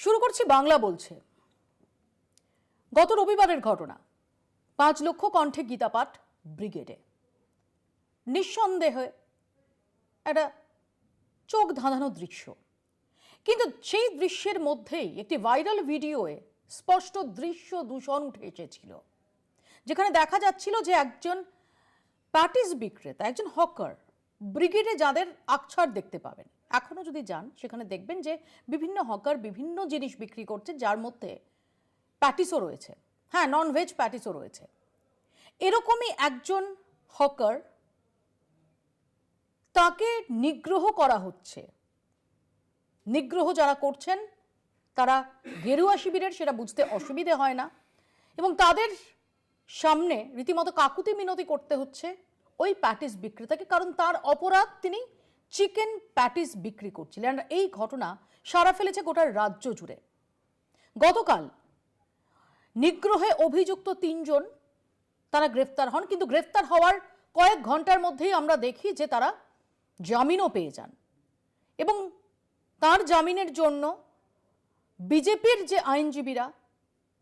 শুরু করছি বাংলা বলছে। গত রবিবারের ঘটনা, 5 লক্ষ কণ্ঠে গীতাপাঠ ব্রিগেডে। নিঃসন্দেহে একটা চোখ ধাঁধানো দৃশ্য, কিন্তু সেই দৃশ্যের মধ্যেই একটি ভাইরাল ভিডিওয়ে স্পষ্ট দৃশ্য দূষণ উঠে এসেছিল, যেখানে দেখা যাচ্ছিল যে একজন প্যাটিস বিক্রেতা, একজন হকার ব্রিগেডে যাদের আকছাড় দেখতে পাবেন, এখনো যদি যান সেখানে দেখবেন যে বিভিন্ন হকার বিভিন্ন জিনিস বিক্রি করছে, যার মধ্যে প্যাটিসও রয়েছে। হ্যাঁ, ননভেজ প্যাটিসও রয়েছে। এরকমই একজন হকার, তাকে নিগ্রহ করা হচ্ছে। নিগ্রহ যারা করছেন তারা গেরুয়া শিবিরের, সেটা বুঝতে অসুবিধে হয় না, এবং তাদের সামনে রীতিমতো কাকুতি মিনতি করতে হচ্ছে ওই প্যাটিস বিক্রেতাকে, কারণ তার অপরাধ তিনি চিকেন প্যাটিস বিক্রি করছিলেন। এই ঘটনা সাড়া ফেলেছে গোটা রাজ্য জুড়ে। গতকাল নিগ্রহে অভিযুক্ত 3 জন তারা গ্রেফতার হন, কিন্তু গ্রেফতার হওয়ার কয়েক ঘন্টার মধ্যেই আমরা দেখি যে তারা জামিনও পেয়ে যান, এবং তার জামিনের জন্য বিজেপির যে আইনজীবীরা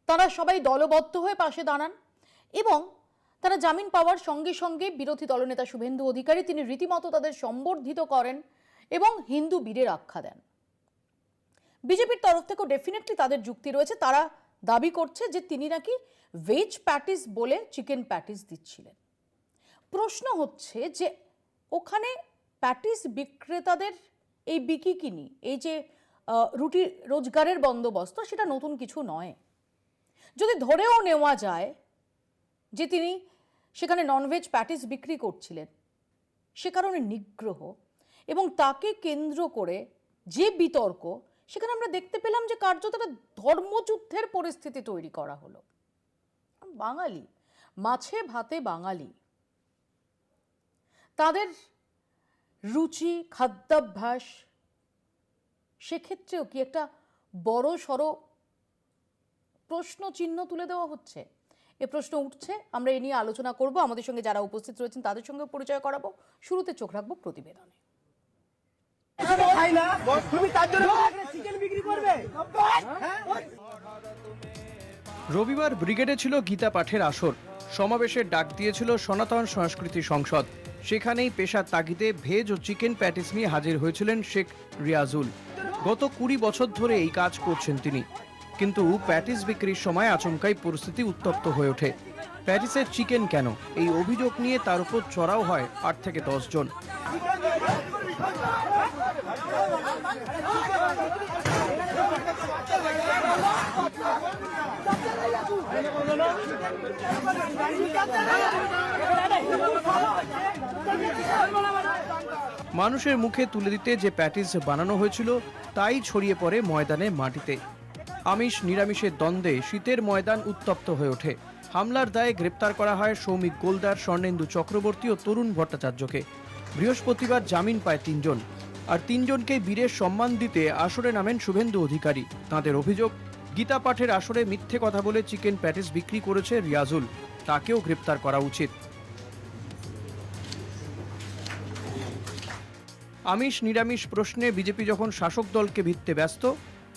তারা সবাই দলবদ্ধ হয়ে পাশে দাঁড়ান, এবং তারা জামিন পাওয়ার সঙ্গে সঙ্গে বিরোধী দলনেতা শুভেন্দু অধিকারী তিনি রীতিমতো তাদের সম্বর্ধিত করেন এবং হিন্দু বীরের আখ্যা দেন। বিজেপির তরফ থেকেও ডেফিনেটলি তাদের যুক্তি রয়েছে, তারা দাবি করছে যে তিনি নাকি ভেজ প্যাটিস বলে চিকেন প্যাটিস দিচ্ছিলেন। প্রশ্ন হচ্ছে যে ওখানে প্যাটিস বিক্রেতাদের এই বিকিকিনি, এই যে রুটি রোজগারের বন্দোবস্ত, সেটা নতুন কিছু নয়। যদি ধরেও নেওয়া যায় যে তিনি সেখানে ননভেজ প্যাটিস বিক্রি করছিলেন, সে কারণে নিগ্রহ এবং তাকে কেন্দ্র করে যে বিতর্ক, সেখানে আমরা দেখতে পেলাম যে কার্যত একটা ধর্মযুদ্ধের পরিস্থিতি তৈরি করা হলো। বাঙালি, মাছে ভাতে বাঙালি, তাদের রুচি খাদ্যাভ্যাস, সেক্ষেত্রেও কি একটা বড় সড় প্রশ্ন চিহ্ন তুলে দেওয়া হচ্ছে? এ প্রশ্ন উঠছে, আমরা এ নিয়ে আলোচনা করব। আমাদের সঙ্গে যারা উপস্থিত রয়েছেন তাদের সঙ্গে পরিচয় করাবো। শুরুতে চোখ রাখবো প্রতিবেদনে। রবিবার ব্রিগেডে ছিল গীতা পাঠের আসর। সমাবেশের ডাক দিয়েছিল সনাতন সংস্কৃতি সংসদ। সেখানেই পেশার তাগিদে ভেজ ও চিকেন প্যাটিস নিয়ে হাজির হয়েছিলেন শেখ রিয়াজুল। গত 20 বছর ধরে এই কাজ করছেন তিনি, কিন্তু প্যাটিস বিক্রির সময় আচমকাই পরিস্থিতি উত্তপ্ত হয়ে ওঠে। প্যাটিসের চিকেন কেন, এই অভিযোগ নিয়ে তার উপর চড়াও হয় 8 থেকে 10 জন। মানুষের মুখে তুলে দিতে যে প্যাটিস বানানো হয়েছিল তাই ছড়িয়ে পড়ে ময়দানে মাটিতে। আমিষ নিরামিষের দ্বন্দ্বে শীতের ময়দান উত্তপ্ত হয়ে ওঠে। হামলার দায়ে গ্রেপ্তার করা হয় সৌমিক গোলদার, স্বর্ণেন্দু চক্রবর্তী ও তরুণ ভট্টাচার্যকে। বৃহস্পতিবার জামিন পায় 3 জন, আর 3 জনকে বীরের সম্মান দিতে আসরে নামেন শুভেন্দু অধিকারী। তাঁদের অভিযোগ, গীতা পাঠের আসরে মিথ্যে কথা বলে চিকেন প্যাটিস বিক্রি করেছে রিয়াজুল, তাকেও গ্রেপ্তার করা উচিত। আমিষ নিরামিষ প্রশ্নে বিজেপি যখন শাসক দলকে ভিড়তে ব্যস্ত,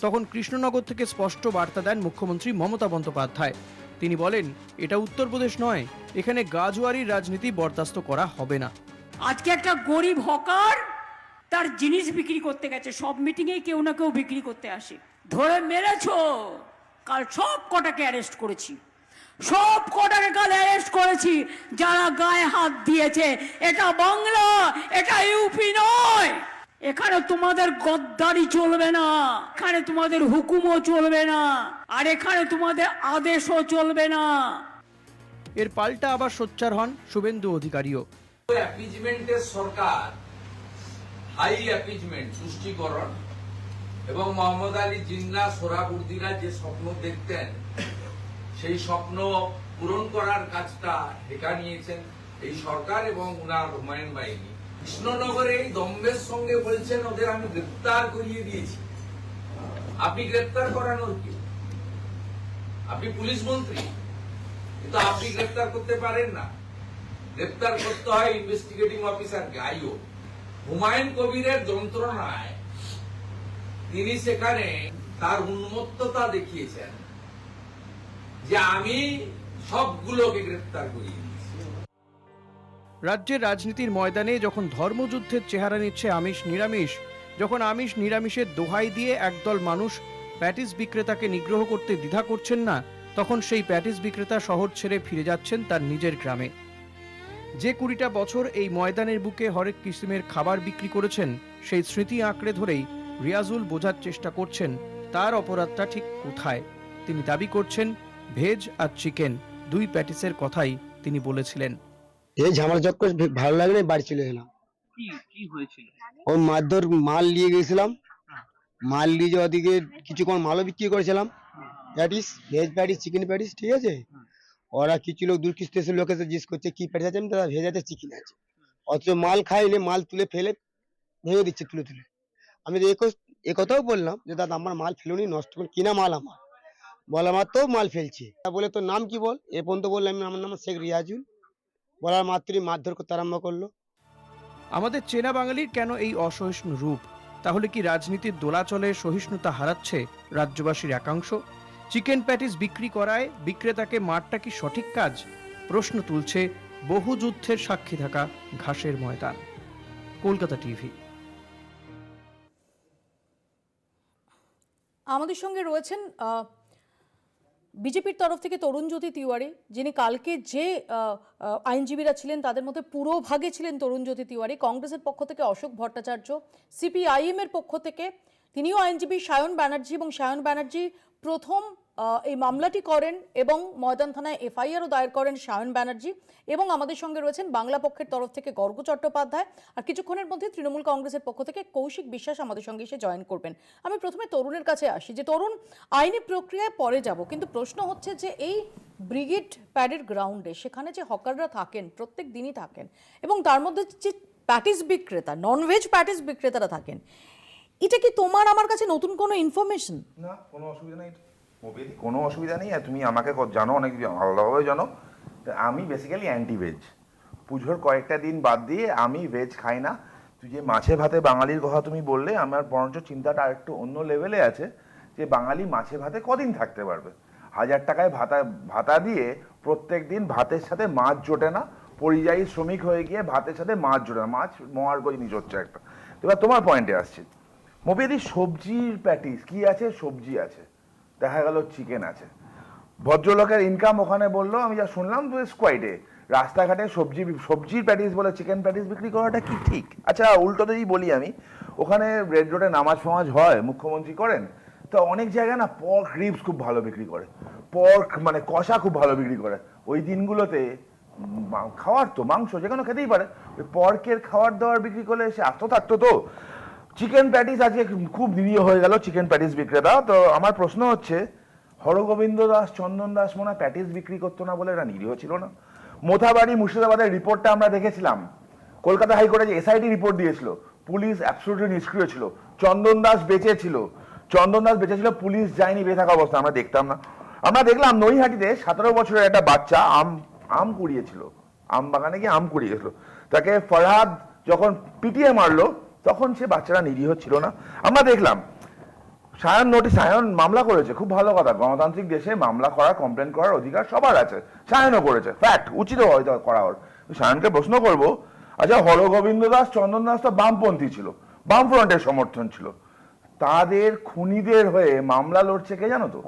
তখন কৃষ্ণনগর থেকে স্পষ্ট বার্তা দেন মুখ্যমন্ত্রী মমতা বন্দ্যোপাধ্যায়। তিনি বলেন, এটা উত্তরপ্রদেশ নয়, এখানে গাজুয়ারির রাজনীতি বরদাস্ত করা হবে না। আজকে একটা গরিব হকার তার জিনিস বিক্রি করতে গেছে, সব মিটিংয়ে কেউ না কেউ বিক্রি করতে আসে, ধরে মেরেছো। কাল সব কটাকে অ্যারেস্ট করেছি, সব কটাকে কাল অ্যারেস্ট করেছি যারা গায়ে হাত দিয়েছে। এটা বাংলা, এটা ইউপি নয়। এখানে তোমাদের গদ্দারি চলবে না, এখানে তোমাদের হুকুমও চলবে না, আর এখানে তোমাদের আদেশও চলবে না। এর পাল্টা আবার সোচ্চার হন শুভেন্দু অধিকারীও। অ্যাপিজমেন্টের সরকার, হাই অ্যাপিজমেন্ট, তুষ্টিকরণ, এবং মোহাম্মদ আলী জিন্নাহ, সোহরাবুর্দিরা যে স্বপ্ন দেখতেন সেই স্বপ্ন পূরণ করার কাজটা ঢেকা নিয়েছেন এই সরকার এবং উনার হুমায়ুন বাহিনী। কৃষ্ণনগরে এই দম্ভের সঙ্গে বলছেন ওদের আমি গ্রেপ্তার করিয়ে দিয়েছি। আপনি গ্রেপ্তার করানোর কি? আপনি পুলিশ মন্ত্রী, কিন্তু আপনি গ্রেপ্তার করতে পারেন না। গ্রেপ্তার করতে হয় ইনভেস্টিগেটিং অফিসারকে, আইও। হুমায়ুন কবিরের যন্ত্রণায় তিনি সেখানে তার উন্মত্ততা দেখিয়েছেন যে আমি সবগুলোকে গ্রেফতার করিয়ে দিয়েছি। রাজ্যের রাজনীতির ময়দানে যখন ধর্মযুদ্ধের চেহারা নিচ্ছে আমিষ নিরামিষ, যখন আমিষ নিরামিষের দোহাই দিয়ে একদল মানুষ প্যাটিস বিক্রেতাকে নিগ্রহ করতে দ্বিধা করছেন না, তখন সেই প্যাটিস বিক্রেতা শহর ছেড়ে ফিরে যাচ্ছেন তার নিজের গ্রামে। যে 20টা বছর এই ময়দানের বুকে হরেক কিসিমের খাবার বিক্রি করেছেন, সেই স্মৃতি আঁকড়ে ধরেই রিয়াজুল বোঝার চেষ্টা করছেন তার অপরাধটা ঠিক কোথায়। তিনি দাবি করছেন ভেজ আর চিকেন দুই প্যাটিসের কথাই তিনি বলেছিলেন। এই ঝামেলা চক্কর ভালো লাগলে বাড়ি চলে এলাম। কি হয়েছিল? ও মারধর মাল নিয়ে গেছিলাম, মাল নিয়ে যাওয়া দিকে কিছুক্ষণ মালও বিক্রি করেছিলাম, patties, veg patties, chicken patties, ঠিক আছে। ওরা কিছু লোক দূর কিছু দেশের লোক এসে জিজ্ঞেস করছে কি প্যাটিস আছে, দাদা ভেজ আছে, চিকেন আছে। অথচ মাল খাইলে মাল তুলে ফেলে ভেঙে দিচ্ছে তুলে তুলে। আমি এ কথাও বললাম যে দাদা আমার মাল ফেলুনি, নষ্ট করে কিনা মাল আমার, বলে আমার তো মাল ফেলছে। বলে তোর নাম কি বল, এ পর্যন্ত বললাম আমার নাম শেখ রিয়াজুল। বলার মাত্রই মারধর করতে আরম্ভ করলো। আমাদের চেনা বাঙালির কেন এই অসহিষ্ণু রূপ? তাহলে কি রাজনীতির দোলাচলে সহিষ্ণুতা হারাচ্ছে রাজ্যবাসীর একাংশ? চিকেন প্যাটিস বিক্রি করায় বিক্রেতাকে মারটা কি সঠিক কাজ? প্রশ্ন তুলছে বহু যুদ্ধের সাক্ষী থাকা ঘাসের ময়দান। কলকাতা টিভি। আমাদের সঙ্গে রয়েছেন বিজেপির তরফ থেকে তরুণজ্যোতি তিওয়ারি, যিনি কালকে যে আইনজীবীরা ছিলেন তাদের মধ্যে পুরো ভাগে ছিলেন তরুণজ্যোতি তিওয়ারি। কংগ্রেসের পক্ষ থেকে অশোক ভট্টাচার্য, সিপিআইএম এর পক্ষ থেকে তিনিও আইনজীবী সায়ন ব্যানার্জি, এবং সায়ন ব্যানার্জি প্রথম এই মামলাটি করেন এবং ময়দান থানায় এফআইআরও দায়ের করেন সায়ন ব্যানার্জি। এবং আমাদের সঙ্গে রয়েছেন বাংলা পক্ষের তরফ থেকে গর্গ চট্টোপাধ্যায়, আর কিছুক্ষণের মধ্যে তৃণমূল কংগ্রেসের পক্ষ থেকে কৌশিক বিশ্বাস আমাদের সঙ্গে এসে জয়েন করবেন। আমি প্রথমে তরুণের কাছে আসি, যে তরুণ, আইনি প্রক্রিয়ায় পরে যাব, কিন্তু প্রশ্ন হচ্ছে যে এই ব্রিগেড প্যাডের গ্রাউন্ডে সেখানে যে হকাররা থাকেন, প্রত্যেক দিনই থাকেন, এবং তার মধ্যে যে প্যাটিস বিক্রেতা, ননভেজ প্যাটিস বিক্রেতারা থাকেন, এটা কি তোমার আমার কাছে নতুন কোনো ইনফরমেশন? না, কোনো অসুবিধা নেই মোবিদি, কোনো অসুবিধা নেই। আর তুমি আমাকে জানো, অনেক আলাদাভাবে জানো, আমি বেসিক্যালি অ্যান্টি ভেজ। পুজোর কয়েকটা দিন বাদ দিয়ে আমি ভেজ খাই না। তুই যে মাছে ভাতে বাঙালির কথা তুমি বললে, আমার বরঞ্চ চিন্তাটা আরেকটু অন্য লেভেলে আছে, যে বাঙালি মাছে ভাতে কদিন থাকতে পারবে? 1000 টাকায় ভাতা দিয়ে প্রত্যেক দিন ভাতের সাথে মাছ জোটে না, পরিযায়ী শ্রমিক হয়ে গিয়ে ভাতের সাথে মাছ জোটে না, মাছ মহার্ঘ জিনিস হচ্ছে একটা। এবার তোমার পয়েন্টে আসছি, মোবিদি, সবজির প্যাটিস কি আছে? সবজি আছে, দেখা গেল চিকেন আছে। ভদ্রলোকের ইনকাম ওখানে বললো, আমি যা শুনলাম তো স্কোয়াইডে রাস্তাঘাটে সবজির প্যাটিস বলে চিকেন প্যাটিস বিক্রি করাটা কি ঠিক? আচ্ছা, উল্টোতেই বলি আমি, ওখানে রেড রোডে নামাজ ফামাজ হয়, মুখ্যমন্ত্রী করেন, তো অনেক জায়গায় না পর্ক রিবস খুব ভালো বিক্রি করে, পর্ক মানে কষা খুব ভালো বিক্রি করে। ওই দিনগুলোতে খাওয়ার তো মাংস যে কোনো খেতেই পারে, ওই পর্কের খাওয়ার দাওয়ার বিক্রি করলে সে আস্ত থাকতো। তো চিকেন প্যাটিস আজকে খুব নিরীহ হয়ে গেল চিকেন প্যাটিস বিক্রেতা। তো আমার প্রশ্ন হচ্ছে, হরগোবিন্দ দাস, চন্দন দাস মনে হয় প্যাটিস বিক্রি করতো না বলে এরা নিরীহ ছিল না? মোথাবাড়ি মুর্শিদাবাদের রিপোর্টটা আমরা দেখেছিলাম, কলকাতা হাইকোর্টে যে এসআইটি রিপোর্ট দিয়েছিল, পুলিশ অ্যাবসলিউটলি নিষ্ক্রিয় ছিল। চন্দন দাস বেঁচে ছিল, পুলিশ যায়নি, বেঁচে থাকা অবস্থা আমরা দেখতাম না। আমরা দেখলাম নৈহাটিতে 17 বছরের একটা বাচ্চা আম কুড়িয়েছিল, আম বাগানে গিয়ে আম কুড়িয়েছিল, তাকে ফরহাদ যখন পিটিয়ে মারলো তখন সে বাচ্চারা নিরীহ ছিল না। আমরা দেখলাম সায়ন মামলা করেছে, খুব ভালো কথা, গণতান্ত্রিক দেশে মামলা করার, কমপ্লেন করার অধিকার সবার আছে, সায়নও করেছে, ফ্যাক্ট, উচিত হয়তো করা ওর। সায়নকে প্রশ্ন করবো, আচ্ছা হরগোবিন্দ দাস, চন্দন দাস তো বামপন্থী ছিল, বামফ্রন্টের সমর্থন ছিল, তাদের খুনিদের হয়ে মামলা লড়ছে কে জানো তো?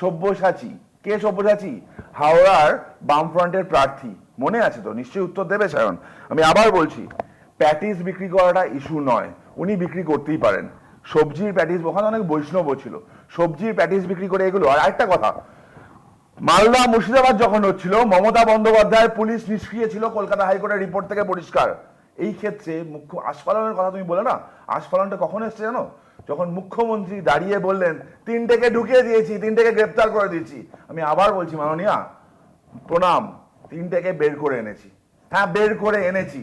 সব্যসাচী। কে সব্যসাচী? হাওড়ার বামফ্রন্টের প্রার্থী, মনে আছে তো? নিশ্চয়ই উত্তর দেবে সায়ন। আমি আবার বলছি, প্যাটিস বিক্রি করাটা ইস্যু নয়, উনি বিক্রি করতেই পারেন। সবজির প্যাটিস, ওখানে অনেক বৈষ্ণব ছিল, সবজির প্যাটিস বিক্রি করে এগুলো। আর একটা কথা, মালদা মুর্শিদাবাদ যখন হচ্ছিল, মমতা বন্দ্যোপাধ্যায়ের পুলিশ নিষ্ক্রিয় ছিল, কলকাতা হাইকোর্টের রিপোর্ট থেকে পরিষ্কার। এই ক্ষেত্রে মুখ্য আস্ফালনের কথা তুমি বলে না, আস্ফালনটা কখন এসছে জানো? যখন মুখ্যমন্ত্রী দাঁড়িয়ে বললেন 3টেকে ঢুকিয়ে দিয়েছি, 3টেকে গ্রেপ্তার করে দিয়েছি। আমি আবার বলছি মাননীয়া, প্রণাম, 3টেকে বের করে এনেছি। হ্যাঁ, বের করে এনেছি,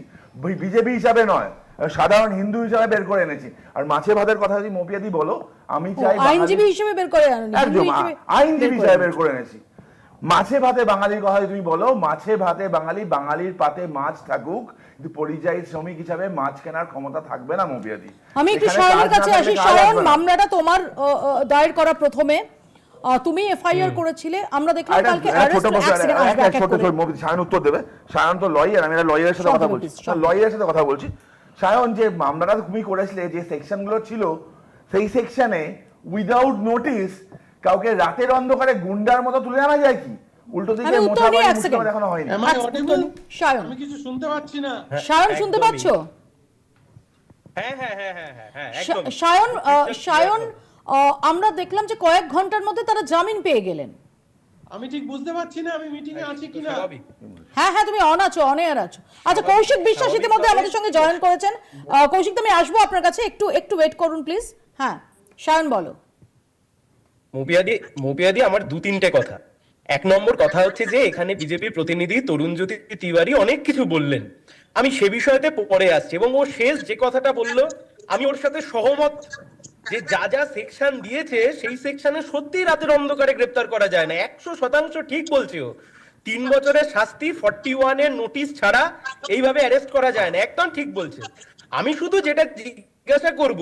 বিজেপি হিসাবে নয়, সাধারণ হিন্দু হিসাবে বের করে এনেছি। আর মাছে ভাতের কথা যদি মপিয়াদি বলো, আমি চাই আইনজীবী হিসেবে বের করে একদম আইনজীবী হিসাবে বের করে এনেছি। মাছে ভাতে বাঙালির কথা যদি তুমি বলো, মাছে ভাতে বাঙালি, বাঙালির পাতে মাছ থাকুক, কিন্তু পরিযায়ী শ্রমিক হিসাবে মাছ কেনার ক্ষমতা থাকবে না মৌপিয়াদি। আমি একটু এখানে সায়নের কাজ কাছে না আসি। থাকলে কাজ সায়ন, আসবে না। মামলাটা তোমার দায়ের করা প্রথমে, তুমি এফআইআর করেছিলে, আমরা দেখলাম কালকে ছোট arrest, এক second, আসবে, এক এক ছোট করে। সায়ন উত্তর দেবে। সায়ন তো লয়ার, আমি একটা লয়ারের সাথে কথা সংক্ষেপে বলছি, please, সংক্ষেপে। লয়ারের সাথে কথা বলছি। সায়ন, যে মামলাটা তুমি করেছিলে, যে সেকশন গুলো ছিল, সেই সেকশনে উইদাউট নোটিস কাউকে রাতের অন্ধকারে গুন্ডার মতো তুলে আনা যায় কি? উল্টো দিকে আমি উত্তর নিয়ে এক মুসলমান second। এখনো হয়নি। Am I audible? সায়ন, আমি কিছু শুনতে পাচ্ছি না। সায়ন শুনতে পাচ্ছ? সায়ন, সায়ন, আমরা দেখলাম যে কয়েক ঘন্টার মধ্যে তারা জামিন পেয়ে গেলেন। আমি ঠিক বুঝতে পারছি না আমি মিটিং এ আছি কিনা। হ্যাঁ হ্যাঁ, তুমি অন আছো, অন এয়ার আছো। আচ্ছা, কৌশিক বিশ্বাস ইতিমধ্যে আমাদের সঙ্গে জয়েন করেছেন। কৌশিক, তুমি আসবো আপনার কাছে, একটু ওয়েট করুন প্লিজ। হ্যাঁ সায়ন, বলো। মৌপিয়াদি, আমার 2-3টে কথা। 1 নম্বর কথা হচ্ছে যে এখানে বিজেপির প্রতিনিধি তরুণজ্যোতি তিওয়ারি অনেক কিছু বললেন, আমি সে বিষয়তে পরে আসছি, এবং ও শেষ যে কথাটা বললো আমি ওর সাথে সহমত, যে যা যা সেকশন দিয়েছে সেই সেকশনে সত্যি রাতের অন্ধকারে গ্রেপ্তার করা যায় না। 100% ঠিক বলছে ও। 3 বছরের শাস্তি 41 এর নোটিশ ছাড়া এইভাবে অ্যারেস্ট করা যায় না, একদম ঠিক বলছে। আমি শুধু যেটা জিজ্ঞাসা করব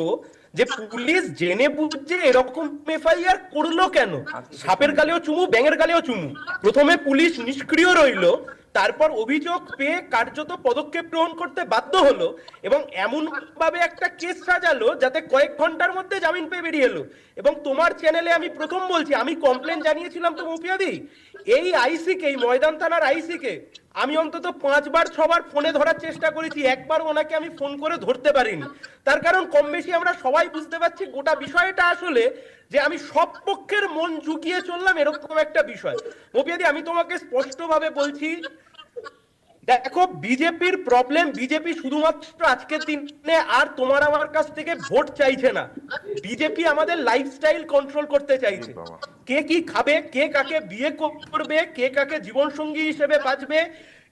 যে পুলিশ জেনে বুঝে এরকম এফআইআর করলো কেন? সাপের গালেও চুমু, ব্যাঙের গালেও চুমু। প্রথমে পুলিশ নিষ্ক্রিয় রইলো, তারপর অভিযোগ পেয়ে কার্যত পদক্ষেপ গ্রহণ করতে বাধ্য হলো, এবং এমন ভাবে একটা কেস সাজালো যাতে কয়েক ঘন্টার মধ্যে জামিন পেয়ে বেরিয়ে এলো। এবং তোমার চ্যানেলে আমি প্রথম বলছি, আমি কমপ্লেন জানিয়েছিলাম তো মৌপিয়াদি, এই আইসিকে, এই ময়দান থানার আইসিকে আমি অন্তত 5-6বার ফোনে ধরার চেষ্টা করেছি, একবার ওনাকে আমি ফোন করে ধরতে পারিনি। তার কারণ কম বেশি আমরা সবাই বুঝতে পারছি গোটা বিষয়টা আসলে যে আমি সব পক্ষের মন জুগিয়ে চললাম এরকম একটা বিষয়। মৌপিয়াদি, আমি তোমাকে স্পষ্টভাবে বলছি, দেখো বিজেপির প্রবলেম, বিজেপি শুধুমাত্র আজকের দিনে আর তোমার আমার কাছ থেকে ভোট চাইছে না, বিজেপি আমাদের লাইফস্টাইল কন্ট্রোল করতে চাইছে। কে কি খাবে, কে কাকে বিয়ে করবে, কে কাকে জীবন সঙ্গী হিসেবে বাঁচবে,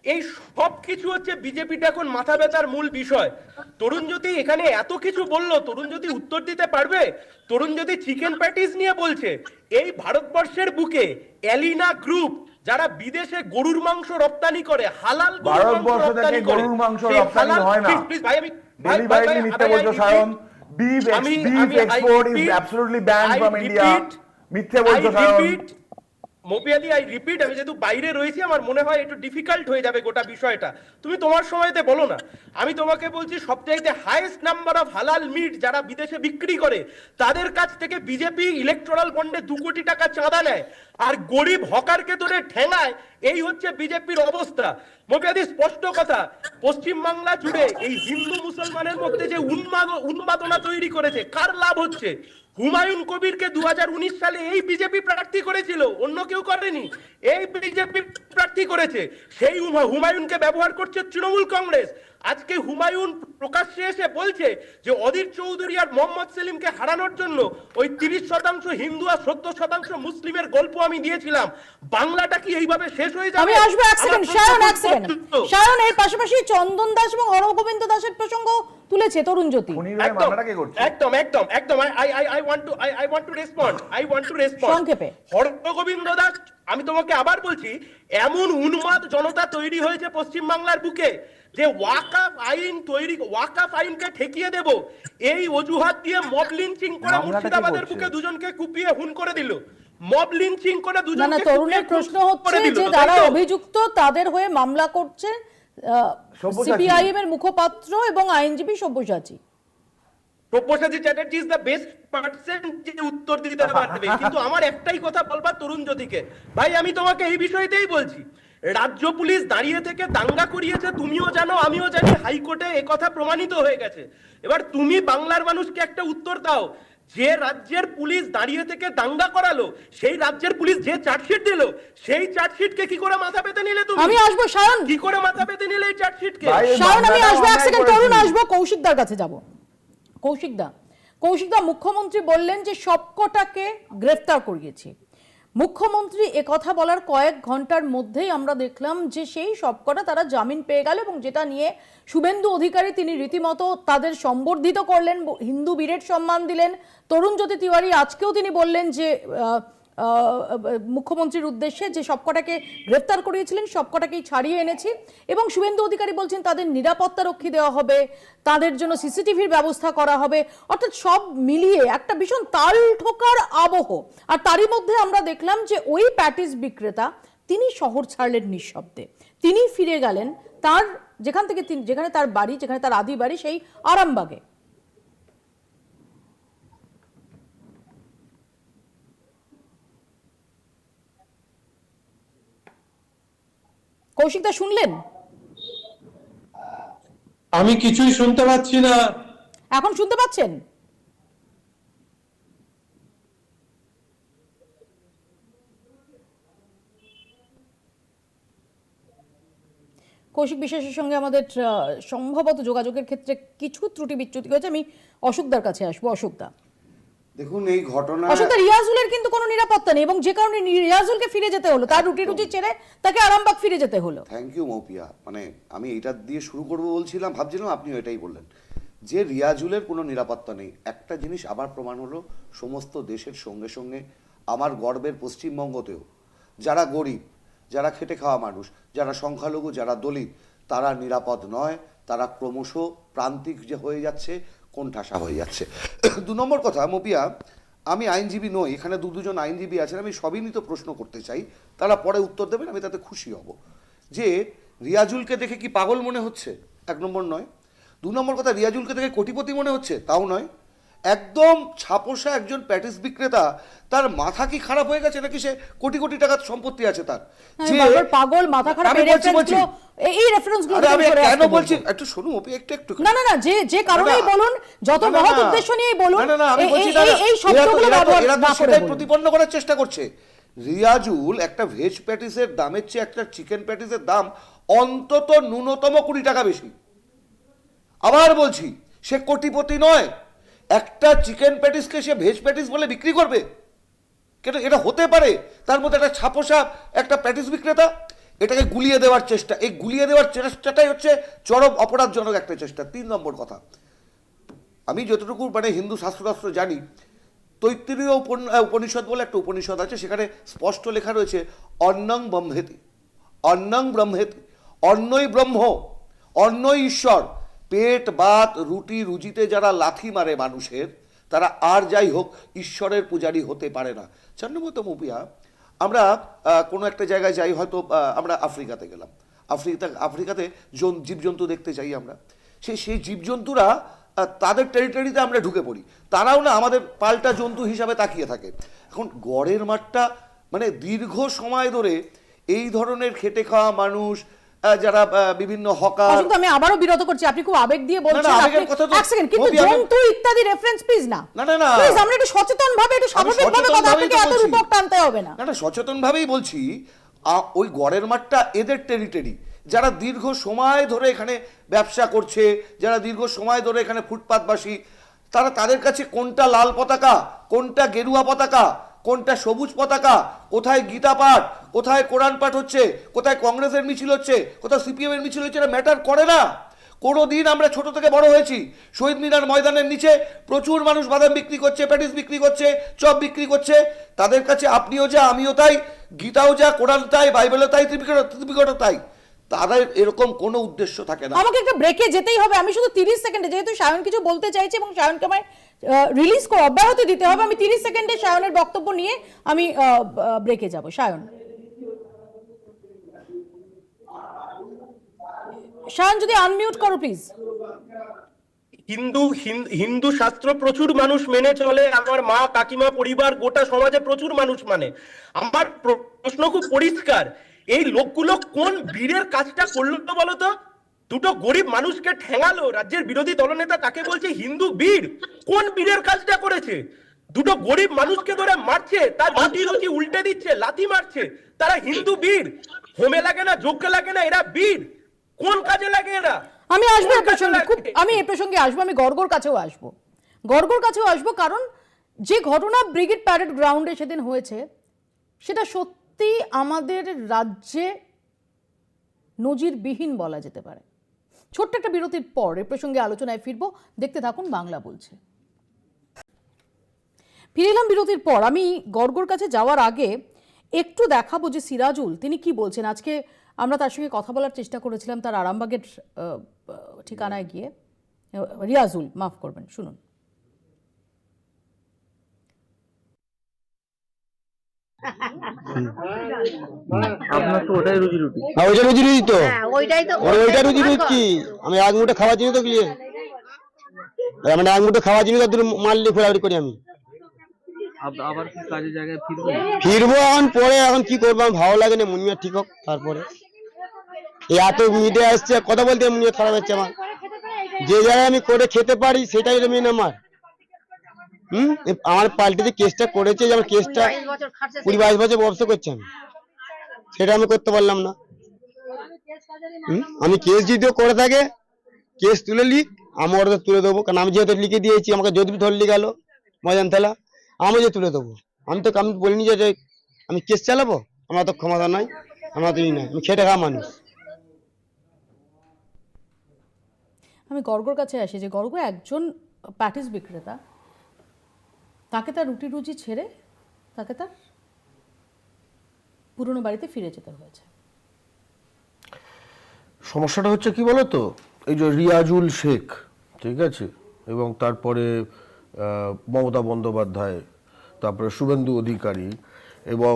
এই সব কিছু হচ্ছে বিজেপিটা এখন মাথা ব্যথার মূল বিষয়। তরুণজ্যোতি এখানে এত কিছু বললো, তরুণজ্যোতি উত্তর দিতে পারবে? তরুণজ্যোতি চিকেন প্যাটিস নিয়ে বলছে, এই ভারতবর্ষের বুকে এলিনা গ্রুপ যারা বিদেশে গরুর মাংস রপ্তানি করে, হালাল ভারতবর্ষ থেকে গরুর মাংস রপ্তানি হয় না। Deliberately মিথ্যে বলছো Sayan. Beef export is absolutely banned from India. মিথ্যে বলছো সায়ন। মৌপিয়াদি, আই রিপিট, আমি যেহেতু বাইরে রয়েছি আমার মনে হয় একটু ডিফিকাল্ট হয়ে যাবে গোটা বিষয়টা, তুমি তোমার সময়তে বলো না। আমি তোমাকে বলছি, সবচাইতে হাইয়েস্ট নাম্বার অফ হালাল মিট যারা বিদেশে বিক্রি করে তাদের কাছ থেকে বিজেপি ইলেকট্রাল বন্ডে 2 কোটি টাকা চাঁদা নেয়, আর গরিব হকারকে ধরে ঠেঙায়। এই হচ্ছে বিজেপির অবস্থা। মৌপিয়াদি, স্পষ্ট কথা, পশ্চিমবাংলা জুড়ে এই হিন্দু মুসলমানের মধ্যে যে উন্মাদনা তৈরি করেছে, কার লাভ হচ্ছে? হুমায়ুন কবিরকে 2019 সালে এই বিজেপি প্রার্থী করেছিল, অন্য কেউ করেনি, এই বিজেপি প্রার্থী করেছে। সেই হুমায়ুনকে ব্যবহার করছে তৃণমূল কংগ্রেস। আজকে হুমায়ুন প্রকাশ্যে এসে বলছে যে অধীর চৌধুরী আর মোহাম্মদ সেলিমকে হারানোর জন্য ওই 30% হিন্দু আর 70% মুসলিমের গল্প আমি দিয়েছিলাম। বাংলাটা কি এইভাবে শেষ হয়ে যাবে? আমি আসবো, এক সেকেন্ড সায়ন, এক সেকেন্ড সায়ন। এর পাশাপাশি চন্দন দাস এবং হরগোবিন্দ দাসের প্রসঙ্গ তুলেছে তরুণজ্যোতি। একদম I want to respond. সংক্ষেপে। হরগোবিন্দ দাস, আমি তোমাকে আবার বলছি, এমন উন্মাদ জনতা তৈরি হয়েছে পশ্চিম বাংলার বুকে যে ওয়াকাফ আইনকে ঠেকিয়ে দেব এই অজুহাত দিয়ে মব লিঞ্চিং করে মুর্শিদাবাদের বুকে দুজনকে কুপিয়ে খুন করে দিল। মব লিঞ্চিং করে না দুজনকে না, তরুণের প্রশ্ন হচ্ছে যে যারা অভিযুক্ত তাদের হয়ে মামলা করছে সিপিআইএম এর মুখপাত্র এবং আইনজীবী Sabyasachi. Sabyasachi Chatterjee is the best person যে উত্তর দিতে পারবে। কিন্তু আমার একটাই কথা বলবার তরুণজ্যোতিকে, ভাই আমি তোমাকে এই বিষয়তেই বলছি, রাজ্য পুলিশ দাঁড়িয়ে থেকে দাঙ্গা করিয়েছে, তুমিও জানো আমিও জানি, হাইকোর্টে একথা প্রমাণিত হয়ে গেছে। এবার তুমি বাংলার মানুষকে একটা উত্তর দাও, যে রাজ্যের পুলিশ দাঁড়িয়ে থেকে দাঙ্গা করালো, সেই রাজ্যের পুলিশ যে চার্জশিট দিল, সেই চার্জশিটকে কি করে মাথা পেতে নিলে তুমি? আমি আসবো সায়ন, কি করে মাথা পেতে নিলে এই চার্জশিটকে? সায়ন আমি আসবো, এক সেকেন্ড তরুণ আসবো, কৌশিকদার কাছে যাব। কৌশিকদা, মুখ্যমন্ত্রী বললেন যে সবকটাকে গ্রেফতার করিয়েছি। মুখ্যমন্ত্রী একথা বলার কয়েক ঘন্টার মধ্যেই আমরা দেখলাম যে সেই সবকটা তারা জামিন পেয়ে গেল, এবং যেটা নিয়ে শুভেন্দু অধিকারী তিনি রীতিমতো তাদের সম্বর্ধিত করলেন, হিন্দু বীরের সম্মান দিলেন। তরুণজ্যোতি তিওয়ারি আজকেও তিনি বললেন যে মুখ্যমন্ত্রীর উদ্দেশ্যে যে সবকটাকে গ্রেফতার করিয়েছিলেন সবকটাকেই ছাড়িয়ে এনেছি, এবং শুভেন্দু অধিকারী বলছেন তাদের নিরাপত্তা রক্ষী দেওয়া হবে, তাদের জন্য সিসিটিভির ব্যবস্থা করা হবে, অর্থাৎ সব মিলিয়ে একটা ভীষণ তাল ঠোকার আবহ। আর তারই মধ্যে আমরা দেখলাম যে ওই প্যাটিস বিক্রেতা তিনি শহর ছাড়লেন নিঃশব্দে, তিনি ফিরে গেলেন তার যেখানে তার বাড়ি, যেখানে তার আদি বাড়ি, সেই আরামবাগে। কৌশিকদা শুনলেন? আমি কিছুই শুনতে পাচ্ছি না। এখন শুনতে পাচ্ছেন? কৌশিক বিশ্বাসের সঙ্গে আমাদের সম্ভবত যোগাযোগের ক্ষেত্রে কিছু ত্রুটি বিচ্যুতি হয়েছে। আমি অশোকদার কাছে আসবো। অশোকদা, দেখুন এই ঘটনা, অশোকদা, রিয়াজুলের কিন্তু কোনো নিরাপত্তা নেই এবং যে কারণে রিয়াজুলকে ফিরে যেতে হলো, তার রুটি ছেড়ে তাকে আরামবাগ ফিরে যেতে হলো। থ্যাংক ইউ মৌপিয়া, মানে আমি এটা দিয়ে শুরু করব বলছিলাম, ভাবছিলাম আপনিও এটাই বললেন যে রিয়াজুলের কোনো নিরাপত্তা নেই। একটা জিনিস আবার প্রমাণ হলো, সমস্ত দেশের সঙ্গে সঙ্গে আমার গর্বের পশ্চিমবঙ্গতেও যারা গরিব, যারা খেটে খাওয়া মানুষ, যারা সংখ্যালঘু, যারা দলিত, তারা নিরাপদ নয়, তারা ক্রমশ প্রান্তিক যে হয়ে যাচ্ছে, কোণঠাসা হয়ে যাচ্ছে। 2 নম্বর কথা মৌপিয়া, আমি আইনজীবী নই, এখানে দুজন আইনজীবী আছেন, আমি সবই নিয়ে তো প্রশ্ন করতে চাই, তারা পরে উত্তর দেবেন, আমি তাতে খুশি হব। যে রিয়াজুলকে দেখে কি পাগল মনে হচ্ছে? 1 নম্বর নয়। 2 নম্বর কথা, রিয়াজুলকে দেখে কোটিপতি মনে হচ্ছে? তাও নয়। একদম ছাপোষা একজন প্যাটিস বিক্রেতা, তার মাথা কি খারাপ হয়ে গেছে নাকি সে কোটি কোটি টাকার সম্পত্তি আছে তার? যে পাগল, মাথা খারাপ, এই রেফারেন্সগুলো আমি কেন বলছি একটু শুনুন একটু না না না, যে কারণেই বলুন, যত মহৎ উদ্দেশ্য নিয়ে বলুন, না না আমি বলছি এই শব্দগুলো ব্যবহার না করে প্রতিপন্ন করার চেষ্টা করছে। রিয়াজুল একটা ভেজ প্যাটিসের দামের চেয়ে একটা চিকেন প্যাটিসের দাম অন্তত ন্যূনতম 20 টাকা বেশি। আবার বলছি, সে কোটিপতি নয়, একটা চিকেন প্যাটিসকে সে ভেজ প্যাটিস বলে বিক্রি করবে? কেন এটা হতে পারে? তার মধ্যে একটা ছাপোষা একটা প্যাটিস বিক্রেতা, এটাকে গুলিয়ে দেওয়ার চেষ্টা, এই গুলিয়ে দেওয়ার চেষ্টাটাই হচ্ছে চরম অপরাধজনক একটা চেষ্টা। 3 নম্বর কথা, আমি যতটুকু মানে হিন্দু শাস্ত্রশাস্ত্র জানি, তৈত্তিরীয় উপনিষদ বলে একটা উপনিষদ আছে, সেখানে স্পষ্ট লেখা রয়েছে অন্নং ব্রহ্মেতি, অন্নং ব্রহ্মেতি, অন্নই ব্রহ্ম, অন্নই ঈশ্বর। পেট বাত রুটি রুজিতে যারা লাথি মারে মানুষের, তারা আর যাই হোক ঈশ্বরের পূজারী হতে পারে না। 4 নম্বর তো মুপিয়া, আমরা কোনো একটা জায়গায় যাই, হয়তো আমরা আফ্রিকাতে গেলাম, আফ্রিকাতে জীবজন্তু দেখতে চাই আমরা, সেই জীবজন্তুরা তাদের টেরিটরিতে আমরা ঢুকে পড়ি, তারাও না আমাদের পাল্টা জন্তু হিসাবে তাকিয়ে থাকে। এখন গড়ের মাঠটা মানে দীর্ঘ সময় ধরে এই ধরনের খেটে খাওয়া মানুষ, যারা বিভিন্ন হকার, আমি আবারও বিরত করছি, আপনি খুব আবেগ দিয়ে বলছেন, এক সেকেন্ড, কিন্তু জন্তু ইত্যাদি রেফারেন্স প্লিজ না, না না না প্লিজ আমরা একটু সচেতন ভাবে, একটু স্বাভাবিক ভাবে কথা, আপনাকে এত রূপক টানতে হবে না। না না সচেতন ভাবেই বলছি, ওই গড়ের মাঠটা এদের টেরিটরি, যারা দীর্ঘ সময় ধরে এখানে ব্যবসা করছে, যারা দীর্ঘ সময় ধরে এখানে ফুটপাতবাসী, তাদের কাছে কোনটা লাল পতাকা, কোনটা গেরুয়া পতাকা, কোনটা সবুজ পতাকা, কোথায় গীতা পাঠ, কোথায় কোরআন পাঠ হচ্ছে, কোথায় কংগ্রেসের মিছিল হচ্ছে, কোথায় সিপিএম এর মিছিল হচ্ছে, এটা ম্যাটার করে না। কোনোদিন আমরা ছোট থেকে বড় হয়েছি, শহীদ মিনার ময়দানের নিচে প্রচুর মানুষ বাদাম বিক্রি করছে, প্যাটিস বিক্রি করছে, চপ বিক্রি করছে, তাদের কাছে আপনিও যা, আমিও তাই, গীতাও যা, কোরআন তাই, বাইবেলও তাই, ত্রিপিটকও তাই। তাদের এরকম কোনো উদ্দেশ্য থাকে না। আমাকে একটা ব্রেকে যেতেই হবে, আমি শুধু 30 সেকেন্ডে, যেহেতু সায়ন কিছু বলতে চাইছে এবং সায়নকে আমায় রিলিজ করে অব্যাহতি দিতে হবে, আমি 30 সেকেন্ডে সায়নের বক্তব্য নিয়ে আমি ব্রেকে যাব। সায়ন যদি আনমিউট করো প্লিজ। হিন্দু শাস্ত্র প্রচুর মানুষ মেনে চলে, আমার মা কাকিমা পরিবার গোটা সমাজে প্রচুর মানুষ মানে। আমার প্রশ্ন খুব পরিষ্কার, এই লোকগুলো কোন বীরের কাজটা করলো বলতো? দুটো গরিব মানুষকে ঠেঙালো, রাজ্যের বিরোধী দলনেতা তাকে বলছে হিন্দু বীর। কোন বীরের কাজটা করেছে? দুটো গরিব মানুষকে ধরে মারছে, তার রুটি রুটি উল্টে দিচ্ছে, লাথি মারছে, তারা হিন্দু বীর? হোমে লাগে না, যজ্ঞে লাগে না, এরা বীর? কোন কাজে লাগে এরা? আমি আসবো এই প্রসঙ্গে, আমি এই প্রসঙ্গে আসবো, আমি গর্গর কাছেও আসবো, কারণ যে ঘটনা ব্রিগেড প্যারেড গ্রাউন্ডে সেদিন হয়েছে, সেটা সত্যি আমাদের রাজ্যে নজিরবিহীন বলা যেতে পারে। ছোট্ট একটা বিরতির পর এই প্রসঙ্গে আলোচনায় ফিরবো, দেখতে থাকুন বাংলা বলছে। ফিরে এলাম বিরতির পর। আমি গর্গর কাছে যাওয়ার আগে একটু দেখাবো যে সিরাজুল তিনি কি বলছেন। আজকে আমরা তার সঙ্গে কথা বলার চেষ্টা করেছিলাম তার আরামবাগের ঠিকানায় গিয়ে। রিয়াজুল, মাফ করবেন, শুনুন। আপনার তো ওটাই রুজি রুটি। হ্যাঁ, ওইটা রুজি রুটি তো। ওইটা রুজি রুটি কি? আমি এক মুঠো খাওয়ার জন্য তো গিয়ে মানে এক মুঠো খাওয়ার জন্য তো মাল নিয়ে ঘোরাঘুরি করি আমি। আবার কি কাজের জায়গায় ফিরবেন? ফিরবো এখন পরে, এখন কি করবো, আমার ভালো লাগে না, মুনিয়া ঠিক হোক তারপরে। এই এত মিডিয়া আসছে কথা বলতে মুনিয়া খারাপ হচ্ছে আমার। যে জায়গায় আমি করে খেতে পারি সেটাই মেন আমার। আমার পাল্টে যে কেসটা করেছে, যে আমার কেসটা 20-22 বছর ব্যবসা করছি আমি, সেটা আমি করতে পারলাম না। আমি কেস যদি করে থাকে, কেস তুলে লিখ, আমি ওটা তুলে দেবো, কারণ আমি যেহেতু লিখে দিয়েছি, আমাকে যদি ধরলি গেল মজান থালা, আমি যে তুলে দেবো। আমি বলিনি যে আমি কেস চালাবো, আমার তো ক্ষমতা নাই, আমার তো ই নাই, আমি খেটে খাওয়া মানুষ। আমি গর্গর কাছে আসি যে গর্গ একজন প্যাটিস বিক্রেতা, তাকে তার রুটি রুজি ছেড়ে তাকে তার পুরনো বাড়িতে ফিরে যেতে হয়েছে। সমস্যাটা হচ্ছে কি বলো তো, এই যে রিয়াজুল শেখ, ঠিক আছে, এবং তারপরে মমতা বন্দ্যোপাধ্যায়, তারপরে শুভেন্দু অধিকারী, এবং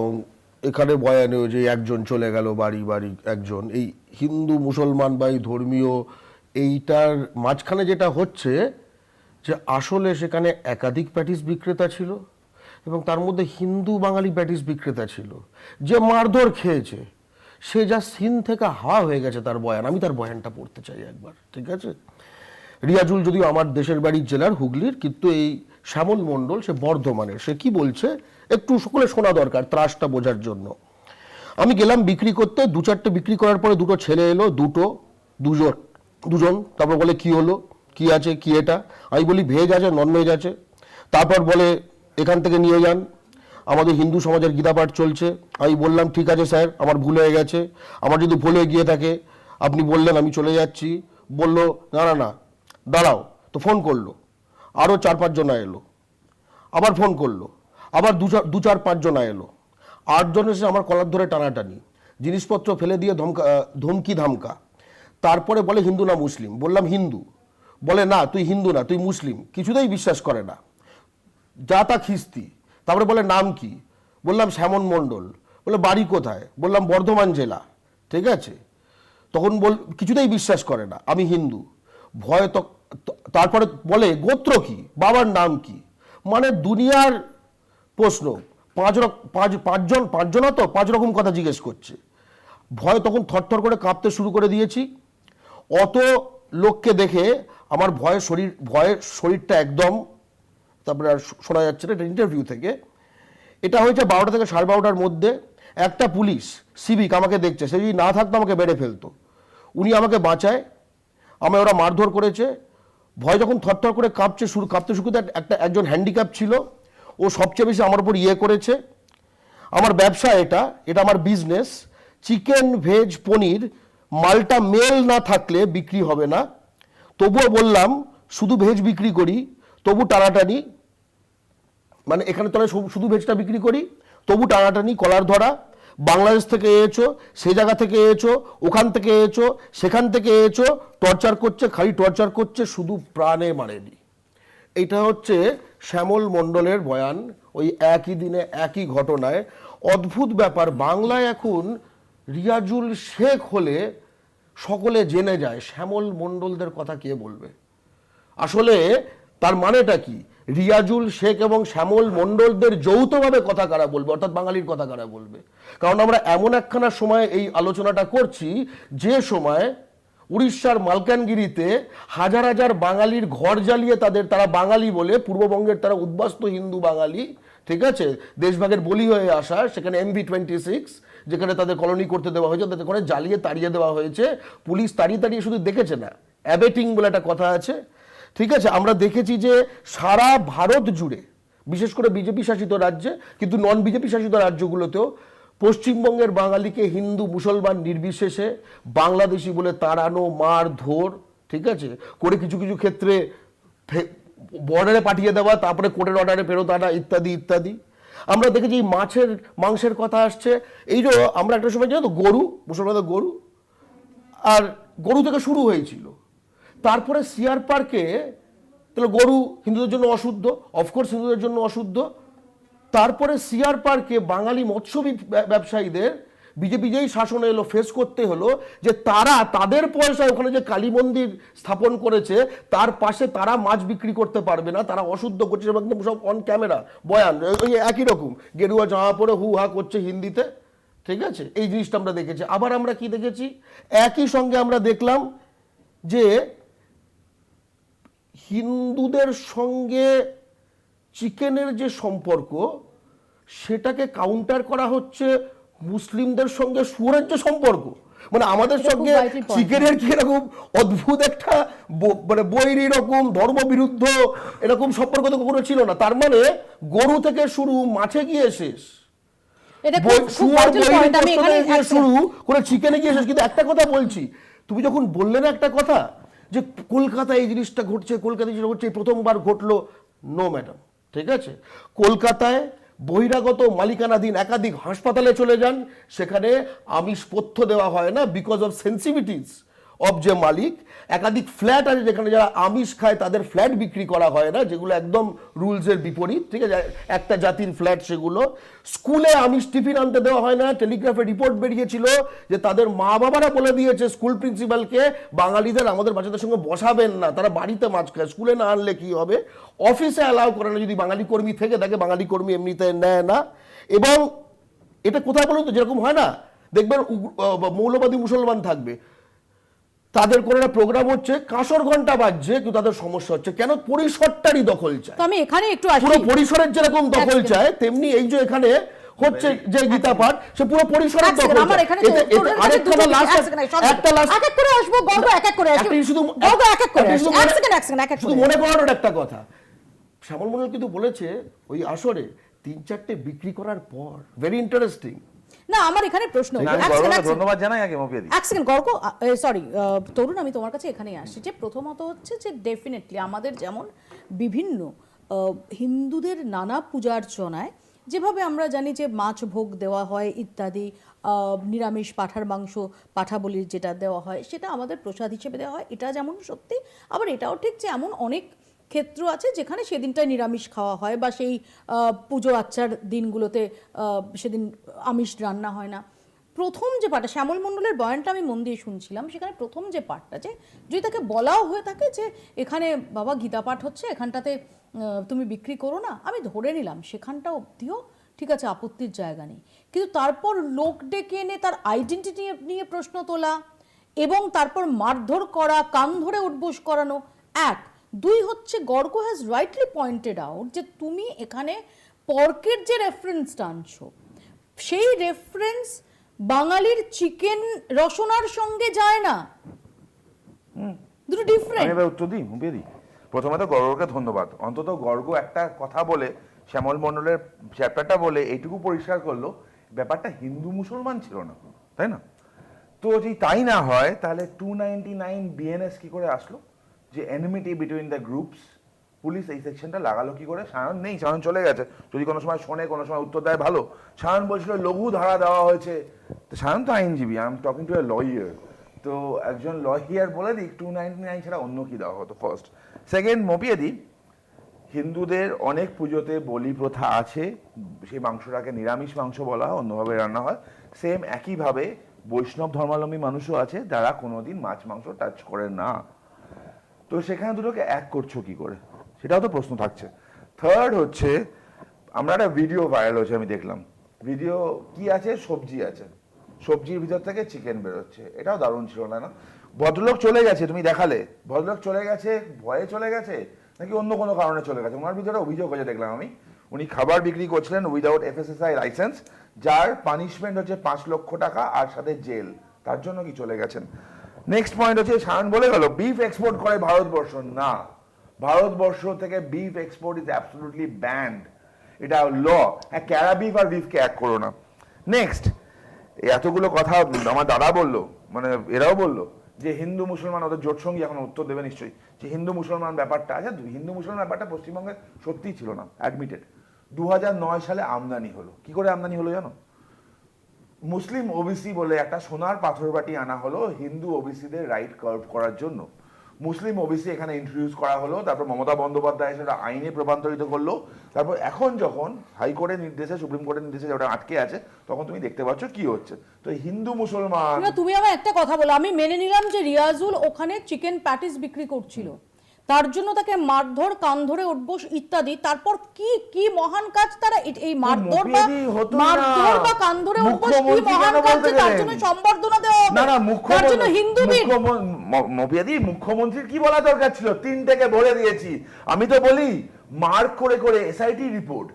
এখানে বয়ানেও যে একজন চলে গেল বাড়ি বাড়ি একজন, এই হিন্দু মুসলমান বা এই ধর্মীয় এইটার মাঝখানে যেটা হচ্ছে যে আসলে সেখানে একাধিক প্যাটিস বিক্রেতা ছিল এবং তার মধ্যে হিন্দু বাঙালি প্যাটিস বিক্রেতা ছিল। যে মারধর খেয়েছে সে যা সিন থেকে হাওয়া হয়ে গেছে তার বয়ান, আমি তার বয়ানটা পড়তে চাই একবার, ঠিক আছে। রিয়াজুল যদিও আমার দেশের বাড়ির জেলার হুগলির, কিন্তু এই শ্যামল মণ্ডল সে বর্ধমানের। সে কি বলছে একটু সকলে শোনা দরকার ত্রাসটা বোঝার জন্য। আমি গেলাম বিক্রি করতে, 2-4টে বিক্রি করার পরে দুটো ছেলে এলো, দুজন, তারপর বলে কি হলো, কি আছে, কি এটা? আমি বলি ভেজ আছে, নন ভেজ আছে। তারপর বলে এখান থেকে নিয়ে যান, আমাদের হিন্দু সমাজের গীতাপাঠ চলছে। আমি বললাম ঠিক আছে স্যার, আমার ভুল হয়ে গেছে, আমার যদি ভুল হয়ে গিয়ে থাকে আপনি বললেন, আমি চলে যাচ্ছি। বললো না না না দাঁড়াও, তো ফোন করলো, আরও 4-5 জনা এলো, আবার ফোন করলো, আবার 2-4-5 জনা এলো, 8 জন এসে আমার কলার ধরে টানাটানি, জিনিসপত্র ফেলে দিয়ে ধমকি ধামকা। তারপরে বলে হিন্দু না মুসলিম, বললাম হিন্দু। বলে না তুই হিন্দু না, তুই মুসলিম, কিছুতেই বিশ্বাস করে না, যা তা খিস্তি। তারপরে বলে নাম কি, বললাম শ্যামল মণ্ডল। বলে বাড়ি কোথায়, বললাম বর্ধমান জেলা, ঠিক আছে। তখন কিছুতেই বিশ্বাস করে না আমি হিন্দু, ভয়। তারপরে বলে গোত্র কি, বাবার নাম কি, মানে দুনিয়ার প্রশ্ন। 5 রকম কথা জিজ্ঞেস করছে। ভয় তখন থরথর করে কাঁপতে শুরু করে দিয়েছি। অত লোককে দেখে আমার ভয়ের শরীরটা একদম, তারপরে আর শোনা যাচ্ছে না, এটা ইন্টারভিউ থেকে। এটা হয়েছে 12টা থেকে 12:30টার মধ্যে। একটা পুলিশ সিভিক আমাকে দেখছে, সে যদি না থাকতো আমাকে বেড়ে ফেলতো। উনি আমাকে বাঁচায়, আমায় ওরা মারধর করেছে। ভয় যখন থরথর করে কাঁপতে শুরু একজন হ্যান্ডিক্যাপ ছিল, ও সবচেয়ে বেশি আমার উপর করেছে। আমার ব্যবসা, এটা আমার বিজনেস। চিকেন, ভেজ, পনির মালটা মেল না থাকলে বিক্রি হবে না। তবুও বললাম শুধু ভেজ বিক্রি করি, তবু টানাটানি, মানে এখানে তোরা শুধু ভেজটা বিক্রি করি, তবু টানাটানি, কলার ধরা। বাংলাদেশ থেকে এসেছো, সে জায়গা থেকে এসেছো, ওখান থেকে এসেছো, সেখান থেকে এসেছো, টর্চার করছে, খালি টর্চার করছে, শুধু প্রাণে মারেনি। এটা হচ্ছে শ্যামল মণ্ডলের বয়ান, ওই একই দিনে একই ঘটনায়। অদ্ভুত ব্যাপার, বাংলায় এখন রিয়াজুল শেখ হলে সকলে জেনে যায়, শ্যামল মণ্ডলদের কথা কে বলবে? আসলে তার মানেটা কি? রিয়াজুল শেখ এবং শ্যামল মণ্ডলদের যৌথভাবে কথা কারা বলবে, অর্থাৎ বাঙালির কথা কারা বলবে? কারণ আমরা এমন একখানা সময় এই আলোচনাটা করছি, যে সময় উড়িষ্যার মালকানগিরিতে হাজার হাজার বাঙালির ঘর জ্বালিয়ে তারা বাঙালি বলে, পূর্ববঙ্গের তারা উদ্বাস্তু হিন্দু বাঙালি, ঠিক আছে, দেশভাগের বলি হয়ে আসা, সেখানে MV-26 যেখানে তাদের কলোনি করতে দেওয়া হয়েছে, তাদের করে জ্বালিয়ে তাড়িয়ে দেওয়া হয়েছে। পুলিশ তাড়িয়ে শুধু দেখেছে না, অ্যাবেটিং বলে একটা কথা আছে, ঠিক আছে। আমরা দেখেছি যে সারা ভারত জুড়ে, বিশেষ করে বিজেপি শাসিত রাজ্যে, কিন্তু নন বিজেপি শাসিত রাজ্যগুলোতেও পশ্চিমবঙ্গের বাঙালিকে হিন্দু মুসলমান নির্বিশেষে বাংলাদেশি বলে তাড়ানো, মারধর, ঠিক আছে করে, কিছু কিছু ক্ষেত্রে বর্ডারে পাঠিয়ে দেওয়া, তারপরে কোর্টের অর্ডারে ফেরত আনা, ইত্যাদি ইত্যাদি। আমরা দেখেছি মাংসের কথা আসছে। এই যে আমরা একটা সময় জানো তো গরু, মুসলমানদের গরু, আর গরু থেকে শুরু হয়েছিল। তারপরে সিআর পার্কে তাহলে গরু হিন্দুদের জন্য অশুদ্ধ, অফকোর্স হিন্দুদের জন্য অশুদ্ধ। তারপরে সিআর পার্কে বাঙালি মৎস্য ব্যবসায়ীদের বিজেপি যেই শাসনে এলো ফেস করতে হলো যে তারা তাদের পয়সায় ওখানে যে কালী মন্দির স্থাপন করেছে তার পাশে তারা মাছ বিক্রি করতে পারবে না, তারা অশুদ্ধ করছে, এবং একদম সব অন ক্যামেরা বয়ান, ওই একই রকম গেরুয়া জামা পরে হু হা করছে হিন্দিতে, ঠিক আছে? এই জিনিসটা আমরা দেখেছি। আবার আমরা কি দেখেছি, একই সঙ্গে আমরা দেখলাম যে হিন্দুদের সঙ্গে চিকেনের যে সম্পর্ক সেটাকে কাউন্টার করা হচ্ছে মুসলিমদের সঙ্গে শুয়োরের যে সম্পর্ক। মানে আমাদের সঙ্গে চিকেনের কি এরকম অদ্ভুত একটা মানে বৈরী রকম ধর্মবিরুদ্ধ এরকম সম্পর্ক তো কখনো ছিল না। তার মানে গরু থেকে শুরু, মাছে গিয়ে শেষ, শুরু করে চিকেনে গিয়ে শেষ। কিন্তু একটা কথা বলছি, তুমি যখন বললে না একটা কথা যে কলকাতায় এই জিনিসটা ঘটছে, কলকাতায় জিনিসটা ঘটছে, প্রথমবার ঘটলো, নো ম্যাডাম, ঠিক আছে? কলকাতায় বহিরাগত মালিকানাধীন একাধিক হাসপাতালে চলে যান, সেখানে আমিষ পথ্য দেওয়া হয় না বিকজ অফ সেন্সিটিভিটিস অফ যে মালিক। একাধিক ফ্ল্যাট আছে যেখানে যারা আমিষ খায় তাদের ফ্ল্যাট বিক্রি করা হয় না, যেগুলো একদম রুলসের বিপরীত, ঠিক আছে? একটা জাতির ফ্ল্যাট সেগুলো। স্কুলে আমিষ টিফিন আনতে দেওয়া হয় না। টেলিগ্রাফে রিপোর্ট বেরিয়েছিল যে তাদের মা বাবারা বলে দিয়েছে স্কুল প্রিন্সিপালকে, বাঙালিদের আমাদের বাচ্চাদের সঙ্গে বসাবেন না, তারা বাড়িতে মাছ খায়, স্কুলে না আনলে কি হবে। অফিসে অ্যালাউ করে না, যদি বাঙালি কর্মী থেকে থাকে, বাঙালি কর্মী এমনিতে নেয় না। এবং এটা কোথায় বলুন তো, যেরকম হয় না, দেখবেন মৌলবাদী মুসলমান থাকবে, তাদের কোনো একটা প্রোগ্রাম হচ্ছে, কাঁসর ঘন্টা বাজছে, কিন্তু তাদের সমস্যা হচ্ছে কেন, পরিসরটারই দখল চায়। আমি এখানে একটু পুরো পরিসরের যেরকম দখল চায়, তেমনি এই যে এখানে হচ্ছে যে গীতা পাঠ, সে পুরো পরিসরের দখল চায়। শুধু মনে করানোর একটা কথা, শ্যামল মণ্ডল কিন্তু বলেছে ওই আসরে 3-4টে বিক্রি করার পর, ভেরি ইন্টারেস্টিং। না, আমার এখানে প্রশ্ন, ধন্যবাদ জানাই আগে মফিয়াদি। এক সেকেন্ড গর্গ, সরি তরুণ, আমি তোমার কাছে এখানেই আসছি যে প্রথমত হচ্ছে যে ডেফিনেটলি আমাদের যেমন বিভিন্ন হিন্দুদের নানা পূজার্চনায় যেভাবে আমরা জানি যে মাছ ভোগ দেওয়া হয় ইত্যাদি, নিরামিষ পাঁঠার মাংস, পাঁঠা বলির যেটা দেওয়া হয় সেটা আমাদের প্রসাদ হিসেবে দেওয়া হয়, এটা যেমন সত্যি। আবার এটাও ঠিক যে এমন অনেক ক্ষেত্র আছে যেখানে সেদিনটায় নিরামিষ খাওয়া হয়, বা সেই পুজো আচ্চার দিনগুলোতে সেদিন আমিষ রান্না হয় না। প্রথম যে পাঠটা, শ্যামল মণ্ডলের বয়ানটা আমি মন দিয়ে শুনছিলাম, সেখানে প্রথম যে পাঠটা, যে যদি তাকে বলাও হয়ে থাকে যে এখানে বাবা গীতা পাঠ হচ্ছে, এখানটাতে তুমি বিক্রি করো না, আমি ধরে নিলাম সেখানটা অবধিও ঠিক আছে, আপত্তির জায়গা নেই। কিন্তু তারপর লোক ডেকে এনে তার আইডেন্টিটি নিয়ে প্রশ্ন তোলা এবং তারপর মারধর করা, কান ধরে উঠবোস করানো, এক। দুই হচ্ছে, Garg has rightly pointed out যে তুমি এখানে পর্কের যে রেফারেন্সটা আনছো, সেই রেফারেন্স বাঙালির চিকেন রসনার সঙ্গে যায় না, দুটো ডিফারেন্ট। আমি এবার উত্তর দিই মুম্পেদি। প্রথমে তো গর্গকে ধন্যবাদ, অন্তত গর্গ একটা কথা বলে, শ্যামল মণ্ডলের চ্যাপ্টারটা বলে এইটুকু পরিষ্কার করলো ব্যাপারটা হিন্দু মুসলমান ছিল না, তাই না? তো যদি তাই না হয় তাহলে 299 বিএনএস কি করে আসলো, যে enmity between the groups, police এই সেকশনটা লাগালো কি করে? সায়ন নেই, সায়ন চলে গেছে, যদি কোনো সময় শোনে, কোনো সময় উত্তর দেয় ভালো। সায়ন বলছিল লঘু ধারা দেওয়া হয়েছে, তো সায়ন তো আইনজীবী, I am talking to a lawyer, তো একজন লয়ার বলে দিক 299 ছাড়া অন্য কি দেওয়া হতো, ফার্স্ট। সেকেন্ড, মপিয়াদি, হিন্দুদের অনেক পুজোতে বলি প্রথা আছে, সেই মাংসটাকে নিরামিষ মাংস বলা হয়, অন্যভাবে রান্না হয়। সেম একইভাবে বৈষ্ণব ধর্মাবলম্বী মানুষও আছে যারা কোনোদিন মাছ মাংস টাচ করে না। তো সেখানে দুটোকে এক করছো কি করে, সেটাও তো প্রশ্ন থাকছে। থার্ড হচ্ছে, আমরা একটা ভিডিও ভাইরাল হয়েছে, আমি দেখলাম ভিডিও, কি আছে, সবজি আছে, সবজির ভিতর থেকে চিকেন বেরোচ্ছে, এটাও দারুণ ছিল না? না, ভদ্রলোক চলে গেছে, তুমি দেখালে ভদ্রলোক চলে গেছে, ভয়ে চলে গেছে নাকি অন্য কোনো কারণে চলে গেছে? ওনার ভিতরে অভিযোগ হয়েছে দেখলাম আমি, উনি খাবার বিক্রি করছিলেন উইদাউট FSSAI লাইসেন্স, যার পানিশমেন্ট হচ্ছে 5 লক্ষ টাকা আর সাথে জেল, তার জন্য কি চলে গেছেন। নেক্সট পয়েন্ট হচ্ছে, সায়ন বলে গেল বিফ এক্সপোর্ট করে ভারতবর্ষ, না, ভারতবর্ষ থেকে beef export is absolutely band, এটা ল। ক্যারা বিফ আর বিফকে এক করো না। নেক্সট, এতগুলো কথা আমার দাদা বললো, মানে এরাও বললো যে হিন্দু মুসলমান ওদের জোট সঙ্গী, এখন উত্তর দেবে নিশ্চয়ই, যে হিন্দু মুসলমান ব্যাপারটা আছে, হিন্দু মুসলমান ব্যাপারটা পশ্চিমবঙ্গে সত্যিই ছিল না, অ্যাডমিটেড। 2009 সালে আমদানি হলো। কি করে আমদানি হলো জানো? মুসলিম ওবিসি বলে একটা সোনার পাথর বাটি আনা হলো হিন্দু ওবিসিদের রাইট কার্ভ করার জন্য। মুসলিম ওবিসি এখানে ইন্ট্রোডিউস করা হলো, তারপর মমতা বন্দ্যোপাধ্যায় সেটা আইনে রূপান্তরিত করলো। তারপর এখন যখন হাইকোর্টের নির্দেশে, সুপ্রিম কোর্টের নির্দেশে ওটা আটকে আছে, তখন তুমি দেখতে পাচ্ছ কি হচ্ছে। তো হিন্দু মুসলমান, তুমি আমার একটা কথা বলো, আমি মেনে নিলাম যে রিয়াজুল ওখানে চিকেন প্যাটিস বিক্রি করছিল, তার জন্য তাকে মারধর, কান ধরে উঠবোস ইত্যাদি, তারপর কি কি মহান কাজ তারা এই মারধর বা কান ধরে উঠবোস কি মহান কাজ, তার জন্য সম্বর্ধনা দেওয়া হবে, তার জন্য হিন্দু বীর। মফিয়াদি, মুখ্যমন্ত্রীর কি বলা দরকার ছিল? 3 বলে দিয়েছি। আমি তো বলি মার্ক করে করে এসআইটি রিপোর্ট,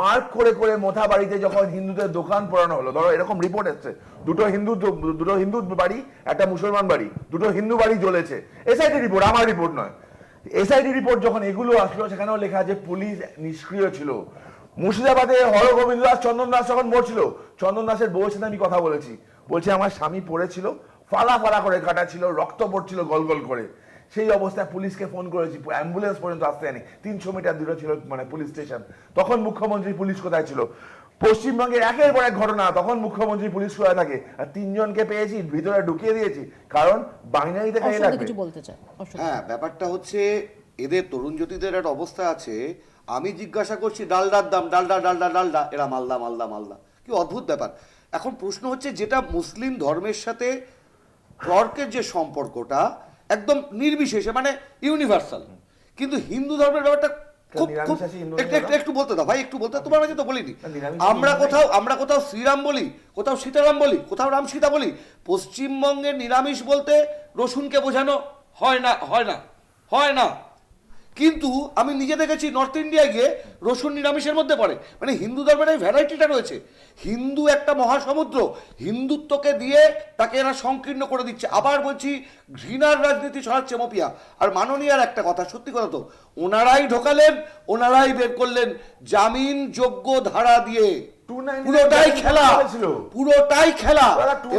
মার্ক করে করে মোথা বাড়িতে যখন হিন্দুদের দোকান পোড়ানো হলো, ধরো এরকম রিপোর্ট এসছে, দুটো হিন্দু বাড়ি, একটা মুসলমান বাড়ি, দুটো হিন্দু বাড়ি জ্বলেছে, এসআইটি রিপোর্ট, আমার রিপোর্ট নয়। এসআইটি রিপোর্ট যখন এগুলো আসলো, সেখানেও লেখা আছে পুলিশ নিষ্ক্রিয় ছিল। মুর্শিদাবাদে হরগোবিন্দ দাস, চন্দন দাস যখন মরছিল, চন্দন দাসের বউয়ের সাথে আমি কথা বলেছি, বলছে আমার স্বামী পড়েছিল, ফালা ফালা করে কাটা ছিল, রক্ত পড়ছিল গল গল করে, সেই অবস্থায় পুলিশকে ফোন করেছি, অ্যাম্বুলেন্স পর্যন্ত আসতে যায়নি, 300 মিটার দূরে ছিল মানে পুলিশ স্টেশন। তখন মুখ্যমন্ত্রী পুলিশ কোথায় ছিল? পশ্চিমবঙ্গের একের পর এক ঘটনা, তখন মুখ্যমন্ত্রী পুলিশ কোথায় থাকে? আর 3 জনকে পেয়েছি, ভিতরে ঢুকিয়ে দিয়েছি, কারণ বাইনারিতে কাজে লাগবে। কিছু বলতে চাই? হ্যাঁ, ব্যাপারটা হচ্ছে এদের তরুণ জ্যোতিদের একটা অবস্থা আছে। আমি জিজ্ঞাসা করছি ডালডার দাম, ডালডা ডালডা ডালডা, এরা মালদা মালদা মালদা। কি অদ্ভুত ব্যাপার। এখন প্রশ্ন হচ্ছে, যেটা মুসলিম ধর্মের সাথে তর্কের যে সম্পর্কটা একদম নির্বিশেষে, মানে ইউনিভার্সাল, কিন্তু হিন্দু ধর্মের ব্যাপারটা একটু বলতে দাও ভাই, একটু বলতে। তোমার মাঝে তো বলিনি, আমরা কোথাও শ্রীরাম বলি, কোথাও সীতারাম বলি, কোথাও রাম সীতা বলি। পশ্চিমবঙ্গের নিরামিষ বলতে রসুনকে বোঝানো হয় না, হয় না, হয় না। কিন্তু আমি নিজে দেখেছি নর্থ ইন্ডিয়ায় গিয়ে রসুন নিরামিষের মধ্যে পড়ে। মানে হিন্দু ধর্মের এই ভ্যারাইটিটা রয়েছে। হিন্দু একটা মহাসমুদ্র, হিন্দুত্বকে দিয়ে তাকে এরা সংকীর্ণ করে দিচ্ছে। আবার বলছি, ঘৃণার রাজনীতি ছড়াচ্ছে মফিয়া। আর মাননীয়ার একটা কথা, সত্যি কথা তো, ওনারাই ঢোকালেন, ওনারাই বের করলেন, জামিনযোগ্য ধারা দিয়ে। পুরোটাই খেলা, পুরোটাই খেলা।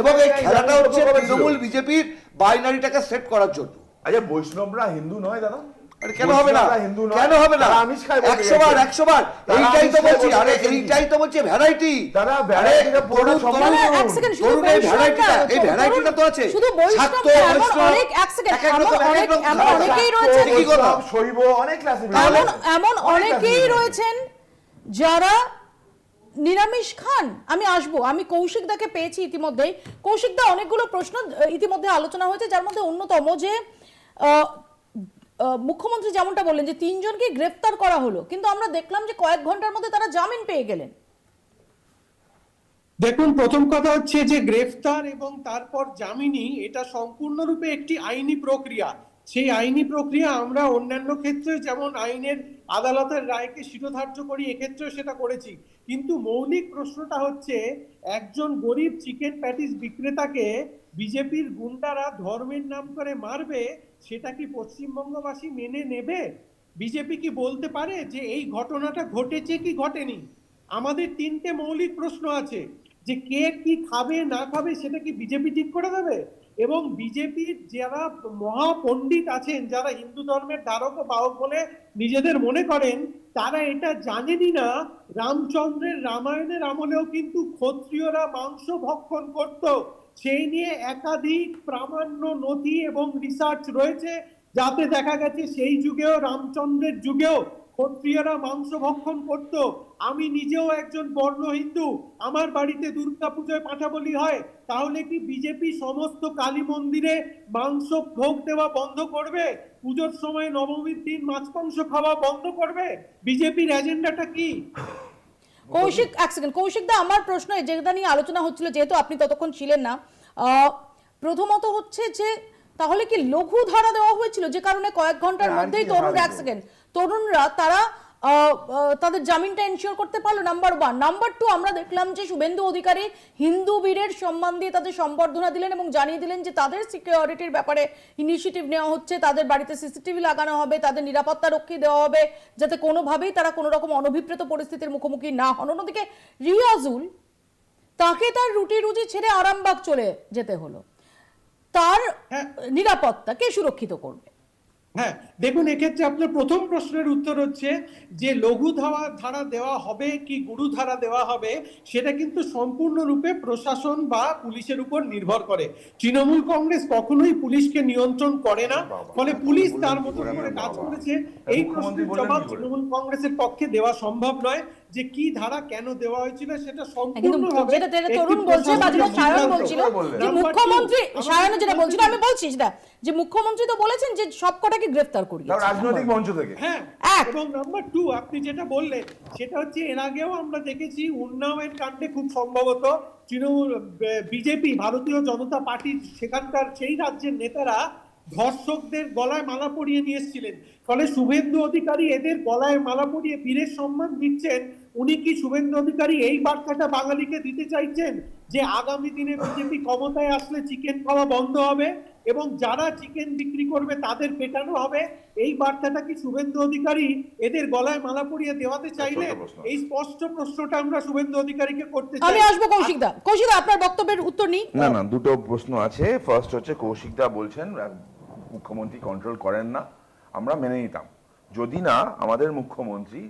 এবং এই খেলাটা হচ্ছে তৃণমূল বিজেপির বাইনারিটাকে সেট করার জন্য। আচ্ছা, বৈষ্ণবরা হিন্দু নয় দাদা? কেন হবে না? কেন হবে না? 100 বার এইটাই তো বলছি। আরে এইটাই তো বলছি, ভ্যারাইটি। এই ভ্যারাইটিটা তো আছে। এমন অনেকেই রয়েছেন যারা নিরামিষ খান। আমি আসবো, আমি কৌশিক দাকে পেয়েছি ইতিমধ্যেই। কৌশিক দা, অনেকগুলো প্রশ্ন ইতিমধ্যে আলোচনা হয়েছে, যার মধ্যে অন্যতম যে মুখ্যমন্ত্রী যেমনটা বললেন যে 3 জনকে গ্রেফতার করা হলো, কিন্তু আমরা দেখলাম যে কয়েক ঘন্টার মধ্যে তারা জামিন পেয়ে গেলেন। দেখুন, প্রথম কথা হচ্ছে যে গ্রেফতার এবং তারপর জামিনি, এটা সম্পূর্ণরূপে একটি আইনি প্রক্রিয়া। সেই আইনি প্রক্রিয়া আমরা অন্যান্য ক্ষেত্রে যেমন আইনের আদালতের রায়কে শিরোধার্য করি, এক্ষেত্রেও সেটা করেছি। কিন্তু মৌলিক প্রশ্নটা হচ্ছে, একজন গরিব চিকেন প্যাটিস বিক্রেতাকে বিজেপির গুন্ডারা ধর্মের নাম করে মারবে, সেটা কি পশ্চিমবঙ্গবাসী মেনে নেবে? বিজেপি কি বলতে পারে যে এই ঘটনাটা ঘটেছে কি ঘটেনি? আমাদের 3টে মৌলিক প্রশ্ন আছে, যে কে কি খাবে না খাবে সেটা কি বিজেপি ঠিক করে দেবে? এবং বিজেপির যারা মহাপণ্ডিত আছেন, যারা হিন্দু ধর্মের ধারক ও বাহক বলে নিজেদের মনে করেন, তারা এটা জানেনই না রামচন্দ্রের রামায়ণের আমলেও কিন্তু ক্ষত্রিয়রা মাংস ভক্ষণ করত। সেই নিয়ে একাধিক প্রামাণ্য নথি এবং রিসার্চ রয়েছে, যাতে দেখা গেছে সেই যুগেও, রামচন্দ্রের যুগেও ক্ষত্রিয়রা মাংস ভক্ষণ করত। আমি নিজেও একজন বর্ণ হিন্দু, আমার বাড়িতে দুর্গাপূজায় পাঁঠাবলি হয়। তাহলে কি বিজেপি সমস্ত কালী মন্দিরে মাংস ভোগ দেওয়া বন্ধ করবে? পুজোর সময় নবমীর দিন মাছ মাংস খাওয়া বন্ধ করবে? বিজেপির এজেন্ডাটা কি? কৌশিক, এক সেকেন্ড। কৌশিক দা, আমার প্রশ্ন যেটা নিয়ে আলোচনা হচ্ছিল, যেহেতু আপনি ততক্ষণ ছিলেন না, প্রথমত হচ্ছে যে তাহলে কি লঘু ধারা দেওয়া হয়েছিল, যে কারণে কয়েক ঘন্টার মধ্যেই তরুণরা তারা তাদের জামিনটা এনশিওর করতে পারলো? নাম্বার 1। নাম্বার 2, আমরা দেখলাম যে শুভেন্দু অধিকারী হিন্দু বীরের সম্মান দিয়ে তাদের সম্বর্ধনা দিলেন এবং জানিয়ে দিলেন যে তাদের সিকিউরিটির ব্যাপারে ইনিশিয়েটিভ নেওয়া হচ্ছে, তাদের বাড়িতে সিসিটিভি লাগানো হবে, তাদের নিরাপত্তা রক্ষী দেওয়া হবে, যাতে কোনোভাবেই তারা কোনো রকম অনভিপ্রেত পরিস্থিতির মুখোমুখি না হন। অন্যদিকে রিয়াজুল, তাকে তার রুটি রুজি ছেড়ে আরামবাগ চলে যেতে হলো, তার নিরাপত্তা কে সুরক্ষিত করবে? হ্যাঁ, দেখুন এক্ষেত্রে আপনার প্রথম প্রশ্নের উত্তর হচ্ছে যে লঘু ধারা দেওয়া হবে কি গুরু ধারা দেওয়া হবে সেটা কিন্তু সম্পূর্ণরূপে প্রশাসন বা পুলিশের উপর নির্ভর করে। তৃণমূল কংগ্রেস কখনোই পুলিশকে নিয়ন্ত্রণ করে না, ফলে পুলিশ তার মতো করে কাজ করেছে। এই প্রশ্নের জবাব তৃণমূল কংগ্রেসের পক্ষে দেওয়া সম্ভব নয় যে কি ধারা কেন দেওয়া হয়েছিল সেটা সম্পূর্ণভাবে যেটা তরুণ বলছে বা যেটা সায়ন বলছিল যে মুখ্যমন্ত্রী, সায়ন যেটা বলছিল আমি বলছি সেটা যে মুখ্যমন্ত্রী তো বলেছেন যে সবকটাকে গ্রেফতার করিয়ে রাজনৈতিক মঞ্চ থেকে। হ্যাঁ, এবং নাম্বার 2 আপনি যেটা বললেন সেটা হচ্ছে এর আগেও আমরা দেখেছি উন্নাওয়ের কাণ্ডে খুব সম্ভবত তৃণমূল বিজেপি ভারতীয় জনতা পার্টির সেখানকার সেই রাজ্যের নেতারা ধর্ষকদের গলায় মালা পরিয়ে নিয়ে এসেছিলেন, ফলে শুভেন্দু অধিকারী এদের গলায় মালা পরিয়ে বীরের সম্মান দিচ্ছেন। উনি কি শুভেন্দু অধিকারী এই বার্তাটা বাঙালিকে দিতে চাইছেন যে আগামী দিনে বিজেপি ক্ষমতায় আসলে চিকেন খাওয়া বন্ধ হবে এবং যারা চিকেন বিক্রি করবে তাদের পেটানো হবে? এই বার্তাটা কি শুভেন্দু অধিকারী এদের গলায় মালা পরিয়ে দেওয়াতে চাইলেন? এই স্পষ্ট প্রশ্নটা আমরা শুভেন্দু অধিকারীকে করতে চাই। আমি আসবো কৌশিকদা। কৌশিকদা আপনার বক্তব্যের উত্তর নেই? না, দুটো প্রশ্ন আছে। ফার্স্ট হচ্ছে কৌশিকদা বলছেন মুখ্যমন্ত্রী কন্ট্রোল করেন না, আমরা মেনে নিতাম যদি না আমাদের মুখ্যমন্ত্রী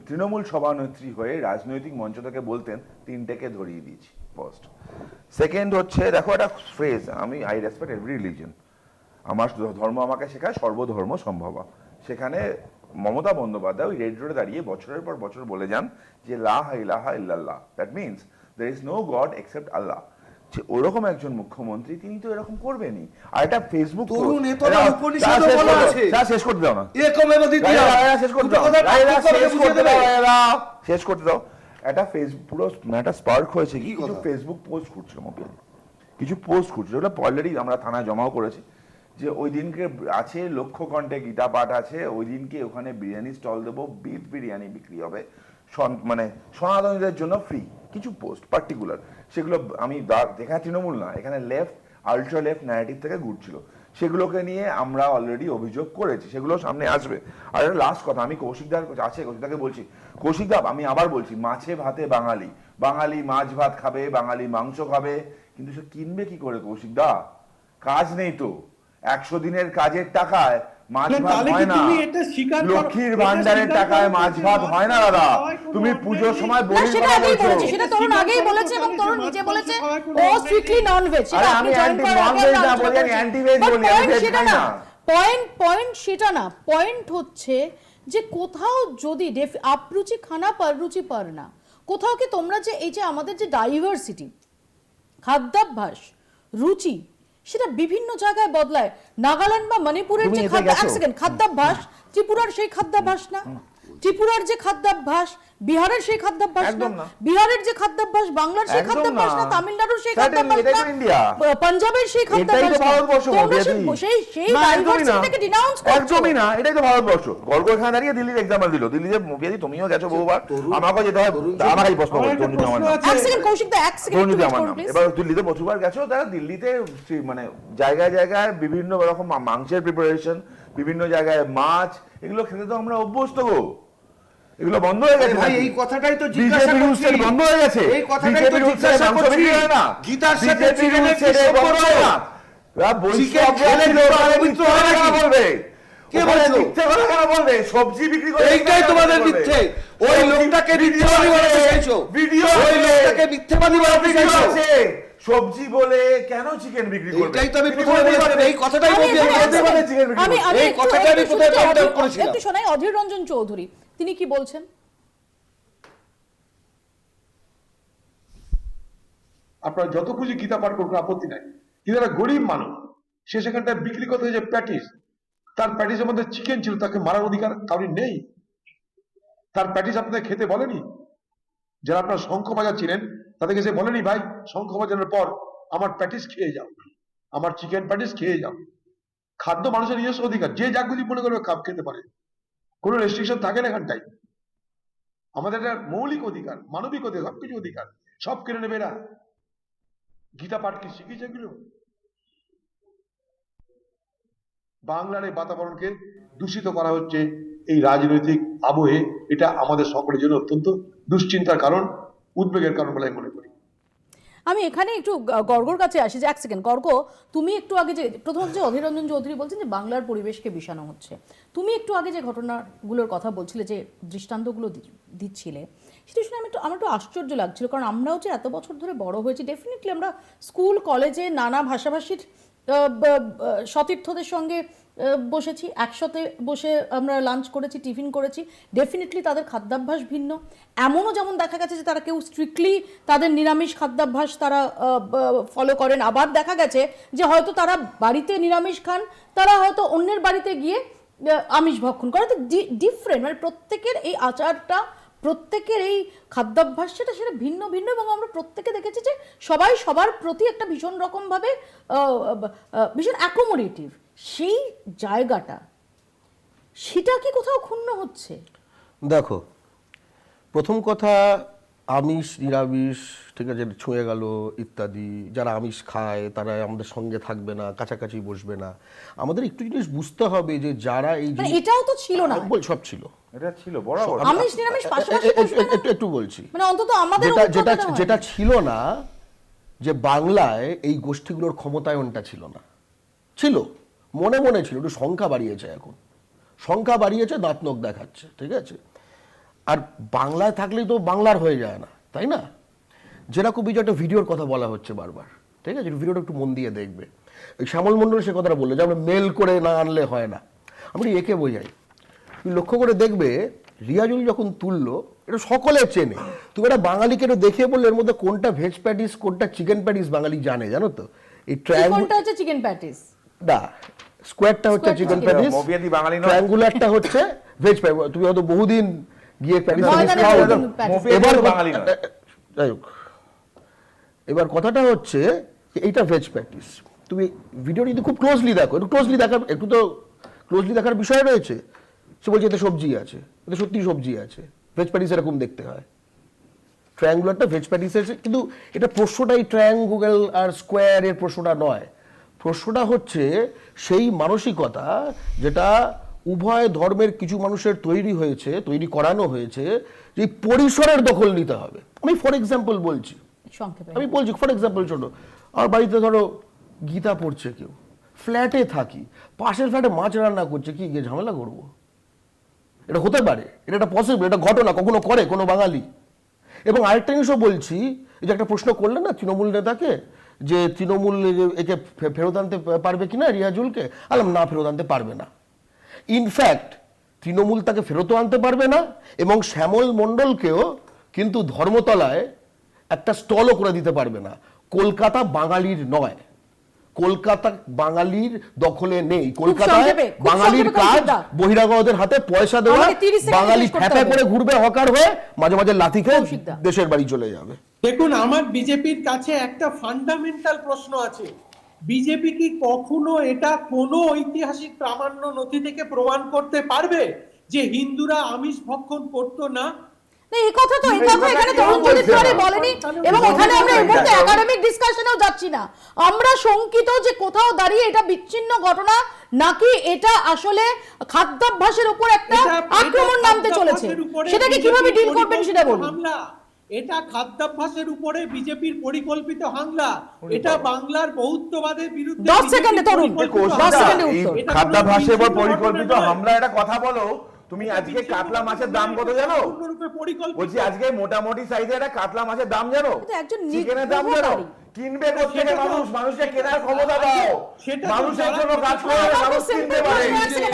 তৃণমূল সভানেত্রী হয়ে রাজনৈতিক মঞ্চ থেকে বলতেন 3টেকে ধরিয়ে দিয়েছি। ফার্স্ট। সেকেন্ড হচ্ছে দেখো একটা phrase, I respect every religion, আমার ধর্ম আমাকে শেখায় সর্বধর্ম সম্ভবা। সেখানে মমতা বন্দ্যোপাধ্যায় ওই রেড রোডে দাঁড়িয়ে বছরের পর বছর বলে যান যে লা ইলাহা ইল্লাল্লাহ, that means there is no God except Allah. যে ওরকম একজন মুখ্যমন্ত্রী তিনি তো এরকম করবেনই। আর এটা ফেসবুক শেষ করতে দাও না, শেষ করতে দাও। একটা ফেসবুক পুরো একটা স্পার্ক হয়েছে কি কিছু ফেসবুক পোস্ট করছিল মোবাইলে, কিছু পোস্ট করছিল, ওটা অলরেডি আমরা থানায় জমাও করেছি যে ওই দিনকে আছে লক্ষ্য কণ্ঠে গীতা পাঠ আছে, ওই দিনকে ওখানে বিরিয়ানি স্টল দেবো, বিফ বিরিয়ানি বিক্রি হবে, মানে সনাতনীদের জন্য ফ্রি। কিছু পোস্ট পার্টিকুলার, সেগুলো আমি দেখা তৃণমূল না, এখানে লেফট আলট্রা লেফট ন্যারেটিভ থেকে ঘুরছিল, সেগুলোকে নিয়ে আমরা অলরেডি অভিযোগ করেছি, সেগুলো সামনে আসবে। আর একটা লাস্ট কথা আমি কৌশিকদার আছে, কৌশিকদাকে বলছি, কৌশিকদা আমি আবার বলছি, মাছে ভাতে বাঙালি, বাঙালি মাছ ভাত খাবে, বাঙালি মাংস খাবে, কিন্তু সে কিনবে কি করে কৌশিকদা? কাজ নেই তো, 100 দিনের কাজের টাকায় মাছ ভাত হয় না, লক্ষ্মীর ভান্ডারের টাকায় মাছ ভাত হয় না দাদা। তুমি পুজোর সময় বলি সেটা আগেই বলেছে, সেটা তরুণ আগেই বলেছে এবং তরুণ নিজে বলেছে ও স্ট্রিক্টলি নন ভেজ। সেটা আপনি জয়েন করার আগে না বলি, আমি অ্যান্টি ভেজ বলি, আমি ভেজ খাই না। পয়েন্ট সেটা না, পয়েন্ট হচ্ছে যে কোথাও যদি আপরুচি খানা পররুচি পর না, কোথাও কি তোমরা যে এই যে আমাদের যে ডাইভার্সিটি খাদ্যাভ্যাস রুচি সেটা বিভিন্ন জায়গায় বদলায়। নাগাল্যান্ড বা মণিপুরের যে খাদ্যাভ্যাস ত্রিপুরার সেই খাদ্যাভ্যাস না, ত্রিপুরার যে খাদ্যাভ্যাস বিহারের সেই খাদ্যাভ্যাস না, বিহারের যে খাদ্যাভ্যাস বাংলার সেই খাদ্যাভ্যাস না, তামিলনাড়ুর সেই খাদ্যাভ্যাস না, পাঞ্জাবের সেই খাদ্যাভ্যাস না। সেই ডাইভার্সিটিকে ডিনাউন্স করছো। একদমই না, এটাই তো ভারতবর্ষ। গল্প এখানে দাঁড়িয়ে দিল্লির এক্সাম্পল দিল, দিল্লিতে মুভিয়াদি তুমিও গেছো বহুবার, আমাকেও যেতে হয়, আমাকেই প্রশ্ন করো, তরুণ আমার নাম, এক সেকেন্ড কৌশিক দা, এক সেকেন্ড আমার নাম। এবার দিল্লিতে প্রচুরবার গেছো, তারা দিল্লিতে মানে জায়গায় জায়গায় বিভিন্ন রকম মাংসের প্রিপারেশন, বিভিন্ন জায়গায় মাছ, এগুলো খেতে তো আমরা অভ্যস্ত গো। এগুলো বন্ধ হয়ে গেছে ভাই, এই কথাটাই তো জিজ্ঞাসা করছি, বন্ধ হয়ে গেছে, এই কথাটাই তো জিজ্ঞাসা করছি, গীতার সাথে চিকেনের কি সম্পর্ক? চিকেন খেলে লোক পবিত্র হয় নাকি বলবে? কে বলছো মিথ্যে কথা কেন বলবে? সবজি বিক্রি করে, এইটাই তোমাদের মিথ্যে। ওই লোকটাকে মিথ্যাবাদী বানাতে চাইছো, ভিডিও ওই লোকটাকে মিথ্যাবাদী বানাতে চাইছো। সবজি বলে কেন চিকেন বিক্রি করবে? এটাই তো আমি প্রথমে বলেছিলাম, এই কথাটাই বলছি, আমি এই কথাটাই আমি প্রথমে পয়েন্ট আউট করেছিলাম। একটু শোনাই অধীর রঞ্জন চৌধুরী তিনি কি বলছেন। আপনারা যত খুশি গীতা পাঠ করুন, আপত্তি নাই, কিন্তু একটা গরিব মানুষ সে সেখানটায় বিক্রি করতে যে প্যাটিস, তার প্যাটিসের মধ্যে চিকেন ছিল, তাকে মারার অধিকার কারোর নেই। তার প্যাটিস আপনাদের খেতে বলেনি? যারা আপনারা শঙ্খ বাজাচ্ছিলেন তাদেরকে সে বলেনি ভাই শঙ্খ বাজানোর পর আমার প্যাটিস খেয়ে যাও, আমার চিকেন প্যাটিস খেয়ে যাও? খাদ্য মানুষের নিজস্ব অধিকার, যে যাগুলি মনে করবে কাপ খেতে পারে, কোনো রেস্ট্রিকশন থাকে না এখানটাই। আমাদের একটা মৌলিক অধিকার, মানবিক অধিকার, সবকিছু অধিকার, সব কেড়ে নেবে এরা। গীতা পাঠ কি শিখিয়েছে এগুলো? বাংলার এই বাতাবরণকে দূষিত করা হচ্ছে এই রাজনৈতিক আবহে। এটা আমাদের সকলের জন্য অত্যন্ত দুশ্চিন্তার কারণ, উদ্বেগের কারণ বলে আমি মনে করি। আমি এখানে একটু গর্গর কাছে আসি, যে এক সেকেন্ড গর্গ, তুমি একটু আগে যে প্রথমত যে অধীর রঞ্জন চৌধুরী বলছেন যে বাংলার পরিবেশকে বিষানো হচ্ছে, তুমি একটু আগে যে ঘটনাগুলোর কথা বলছিলে, যে দৃষ্টান্তগুলো দিচ্ছিলে, সেটা শুনে আমার একটু আশ্চর্য লাগছিল। কারণ আমরাও যে এত বছর ধরে বড় হয়েছি, ডেফিনেটলি আমরা স্কুল কলেজে নানা ভাষাভাষীর সতীর্থদের সঙ্গে বসেছি, একসাথে বসে আমরা লাঞ্চ করেছি, টিফিন করেছি, ডেফিনেটলি তাদের খাদ্যাভ্যাস ভিন্ন। এমনও যেমন দেখা গেছে যে তারা কেউ স্ট্রিক্টলি তাদের নিরামিষ খাদ্যাভ্যাস তারা ফলো করেন, আবার দেখা গেছে যে হয়তো তারা বাড়িতে নিরামিষ খান, তারা হয়তো অন্যের বাড়িতে গিয়ে আমিষ ভক্ষণ করে। তো ডিফারেন্ট, মানে প্রত্যেকের এই আচারটা, প্রত্যেকের এই খাদ্যাভ্যাস সেটা ভিন্ন ভিন্ন, এবং আমরা প্রত্যেকে দেখেছি যে সবাই সবার প্রতি একটা ভীষণ রকমভাবে ভীষণ অ্যাকোমোডেটিভ। সেই জায়গাটা, সেটা কি কোথাও ক্ষুণ্ণ হচ্ছে? দেখো, প্রথম কথা, আমিষ নিরামিষ ঠিক আছে ছুঁয়ে গেল ইত্যাদি, যারা আমিষ খায় তারা আমাদের সঙ্গে থাকবে না, কাছাকাছি বসবে না। আমাদের একটু জিনিস বুঝতে হবে যে যারা এই এটাও তো ছিল না, সব ছিল, এটা ছিল বরাবর আমিষ নিরামিষ পাশাপাশি একটু বলছি, মানে অন্তত আমাদের যেটা ছিল না, যে বাংলায় এই গোষ্ঠীগুলোর ক্ষমতায়নটা ছিল না, ছিল মনে মনে ছিল, একটু সংখ্যা বাড়িয়েছে, এখন সংখ্যা বাড়িয়েছে, দাঁত নখ দেখাচ্ছে, ঠিক আছে। আর বাংলায় থাকলেই তো বাংলার হয়ে যায় না, তাই না? যেরকম একটা ভিডিওর কথা বলা হচ্ছে বারবার, ঠিক আছে, ভিডিওটা একটু মন দিয়ে দেখবে। ওই শ্যামল মণ্ডল সে কথাটা বললো যে আমরা মেল করে না আনলে হয় না, আমি একে বোঝাই। তুমি লক্ষ্য করে দেখবে রিয়াজুল যখন তুললো, এটা সকলে চেনে, তুমি একটা বাঙালিকে একটু দেখে বললে এর মধ্যে কোনটা ভেজ প্যাটিস কোনটা চিকেন প্যাটিস বাঙালি জানে, জানো তো? এই ট্রায়াঙ্গুলারটা হচ্ছে চিকেন প্যাটিস, না স্কোয়ারটা হচ্ছে চিকেন প্যাটিস, ট্রায়াঙ্গুলারটা হচ্ছে ভেজ প্যাটিস। তুমি হয়তো বহুদিন গিয়ে প্যাটিস খাও। এবার কথাটা হচ্ছে এইটা ভেজ প্যাটিস। তুমি ভিডিওটি যদি খুব ক্লোজলি দেখো, একটু তো ক্লোজলি দেখার বিষয় রয়েছে। সে বলছে এতে সবজি আছে, এতে সত্যি সবজি আছে, ভেজ প্যাটিস এরকম দেখতে হয়। ট্রায়াঙ্গুলারটা ভেজ প্যাটিসের, কিন্তু এটা প্রশ্নটাই ট্রায়াঙ্গুলার আর স্কোয়ারের প্রশ্নটা নয়। প্রশ্নটা হচ্ছে সেই মানসিকতা যেটা উভয় ধর্মের কিছু মানুষের তৈরি করানো হয়েছে, যে পরিসরের দখল নিতে হবে। আমি ফর এক্সাম্পল বলছি, ফর এক্সাম্পল ছোট, আমার বাড়িতে ধরো গীতা পড়ছে কেউ, ফ্ল্যাটে থাকি, পাশের ফ্ল্যাটে মাছ রান্না করছে, কি গিয়ে ঝামেলা করবো? এটা হতে পারে, এটা একটা পসিবল, এটা ঘটনা, কখনো করে কোনো বাঙালি। এবং আরেকটা জিনিসও বলছি, যে একটা প্রশ্ন করলেন না তৃণমূল নেতাকে, যে তৃণমূল একে ফেরত আনতে পারবে কিনা রিয়াজুলকে, আলাম না, ফেরত আনতে পারবে না। ইনফ্যাক্ট তৃণমূল তাকে ফেরতও আনতে পারবে না, এবং শ্যামল মণ্ডলকেও কিন্তু ধর্মতলায় একটা স্টলও করে দিতে পারবে না। কলকাতা বাঙালির নয়, কলকাতা বাঙালির দখলে নেই। কলকাতায় বাঙালির কাজ বহিরাগতদের হাতে পয়সা দেওয়া, বাঙালি ফ্যাপা করে ঘুরবে হকার হয়ে, মাঝে মাঝে লাথি খেয়ে দেশের বাড়ি চলে যাবে। দেখুন, আমার বিজেপির কাছে একটা ফান্ডামেন্টাল প্রশ্ন আছে। বিজেপি কি কখনো এটা কোনো ঐতিহাসিক প্রামাণ্য নথি থেকে প্রমাণ করতে পারবে যে হিন্দুরা আমিষ ভক্ষণ করতো না? এই কথা এখানে তরুণ চরিত্রে বলেনি, এবং এখানে আমরা এই মুহূর্তে একাডেমিক ডিসকাশনেও যাচ্ছি না। আমরা শঙ্কিত যে কোথাও দাঁড়িয়ে এটা বিচ্ছিন্ন ঘটনা, নাকি এটা আসলে খাদ্যাভ্যাসের উপর একটা আক্রমণ নামতে চলেছে, সেটাকে কিভাবে ডিল করবেন সেটা বলুন। এটা খাদ্যাভ্যাসের উপরে বিজেপির পরিকল্পিত হামলা, এটা বাংলার বহুত্ববাদের বিরুদ্ধে। 10 সেকেন্ডে তরুণ, 10 সেকেন্ডে উত্তর। খাদ্যাভ্যাসের উপর পরিকল্পিত হামলা, এটা কথা বলো। তুমি আজকে কাতলা মাছের দাম কত জানো? বলছি আজকে মোটামুটি সাইজে একটা কাতলা মাছের দাম জানো? চিকেনের দাম জানো? কিনবে কোথেকে মানুষ? মানুষকে কেনার ক্ষমতা দাও। মানুষের জন্য কাজ করে, মানুষ কিনতে পারে,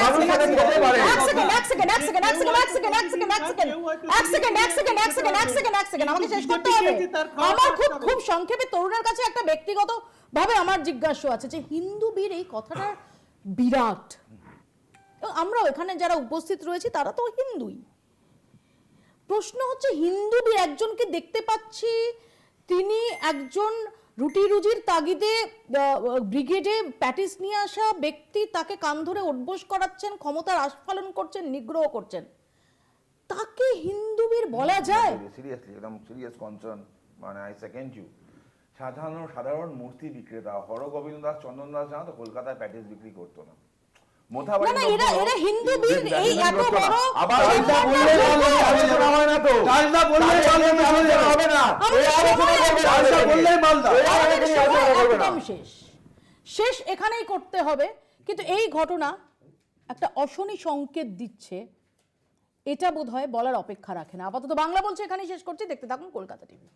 মানুষ এটা খেতে পারে। আমাকে শেষ করতে হবে। আমার খুব সংক্ষেপে তরুণের কাছে একটা ব্যক্তিগত ভাবে আমার জিজ্ঞাসা আছে, যে হিন্দু বীর এই কথাটা বিরাট, আমরা এখানে যারা উপস্থিত রয়েছি তারা তো হিন্দুই। প্রশ্ন হচ্ছে, হিন্দু বীর একজনকে দেখতে পাচ্ছি, তিনি একজন রুটি রুজির তাগিদে ব্রিগেডে প্যাটিস নিয়ে আসা ব্যক্তি, তাকে কান ধরে উঠবোস করাচ্ছেন, ক্ষমতার আস্ফালন করছেন, নিগ্রহ করছেন, তাকে হিন্দু বীর বলা যায়? সিরিয়াসলি, একদম সিরিয়াস কনসার্ন, মানে আই সেকেন্ড ইউ। সাধারণ মূর্তি বিক্রেতা হরগোবিন্দ দাস, চন্দন দাস জানো তো, কলকাতায় প্যাটিস বিক্রি করতো না। মোথাবাড়ি না এরা নন্দনক- হিন্দু বীর, এই এত বড় আবার সিদ্ধান্ত আলোচনা হয় না তো চাষদা বললেই আলোচনা হবে না। আমাদের সময় একদম চাষদা বললেই মালদা। আমাদের সময় একদম শেষ এখানেই করতে হবে। কিন্তু এই ঘটনা একটা অশনি সংকেত দিচ্ছে, এটা বোধহয় বলার অপেক্ষা রাখে না। আপাতত বাংলা বলছে এখানেই শেষ করছি। দেখতে থাকুন কলকাতা টিভি।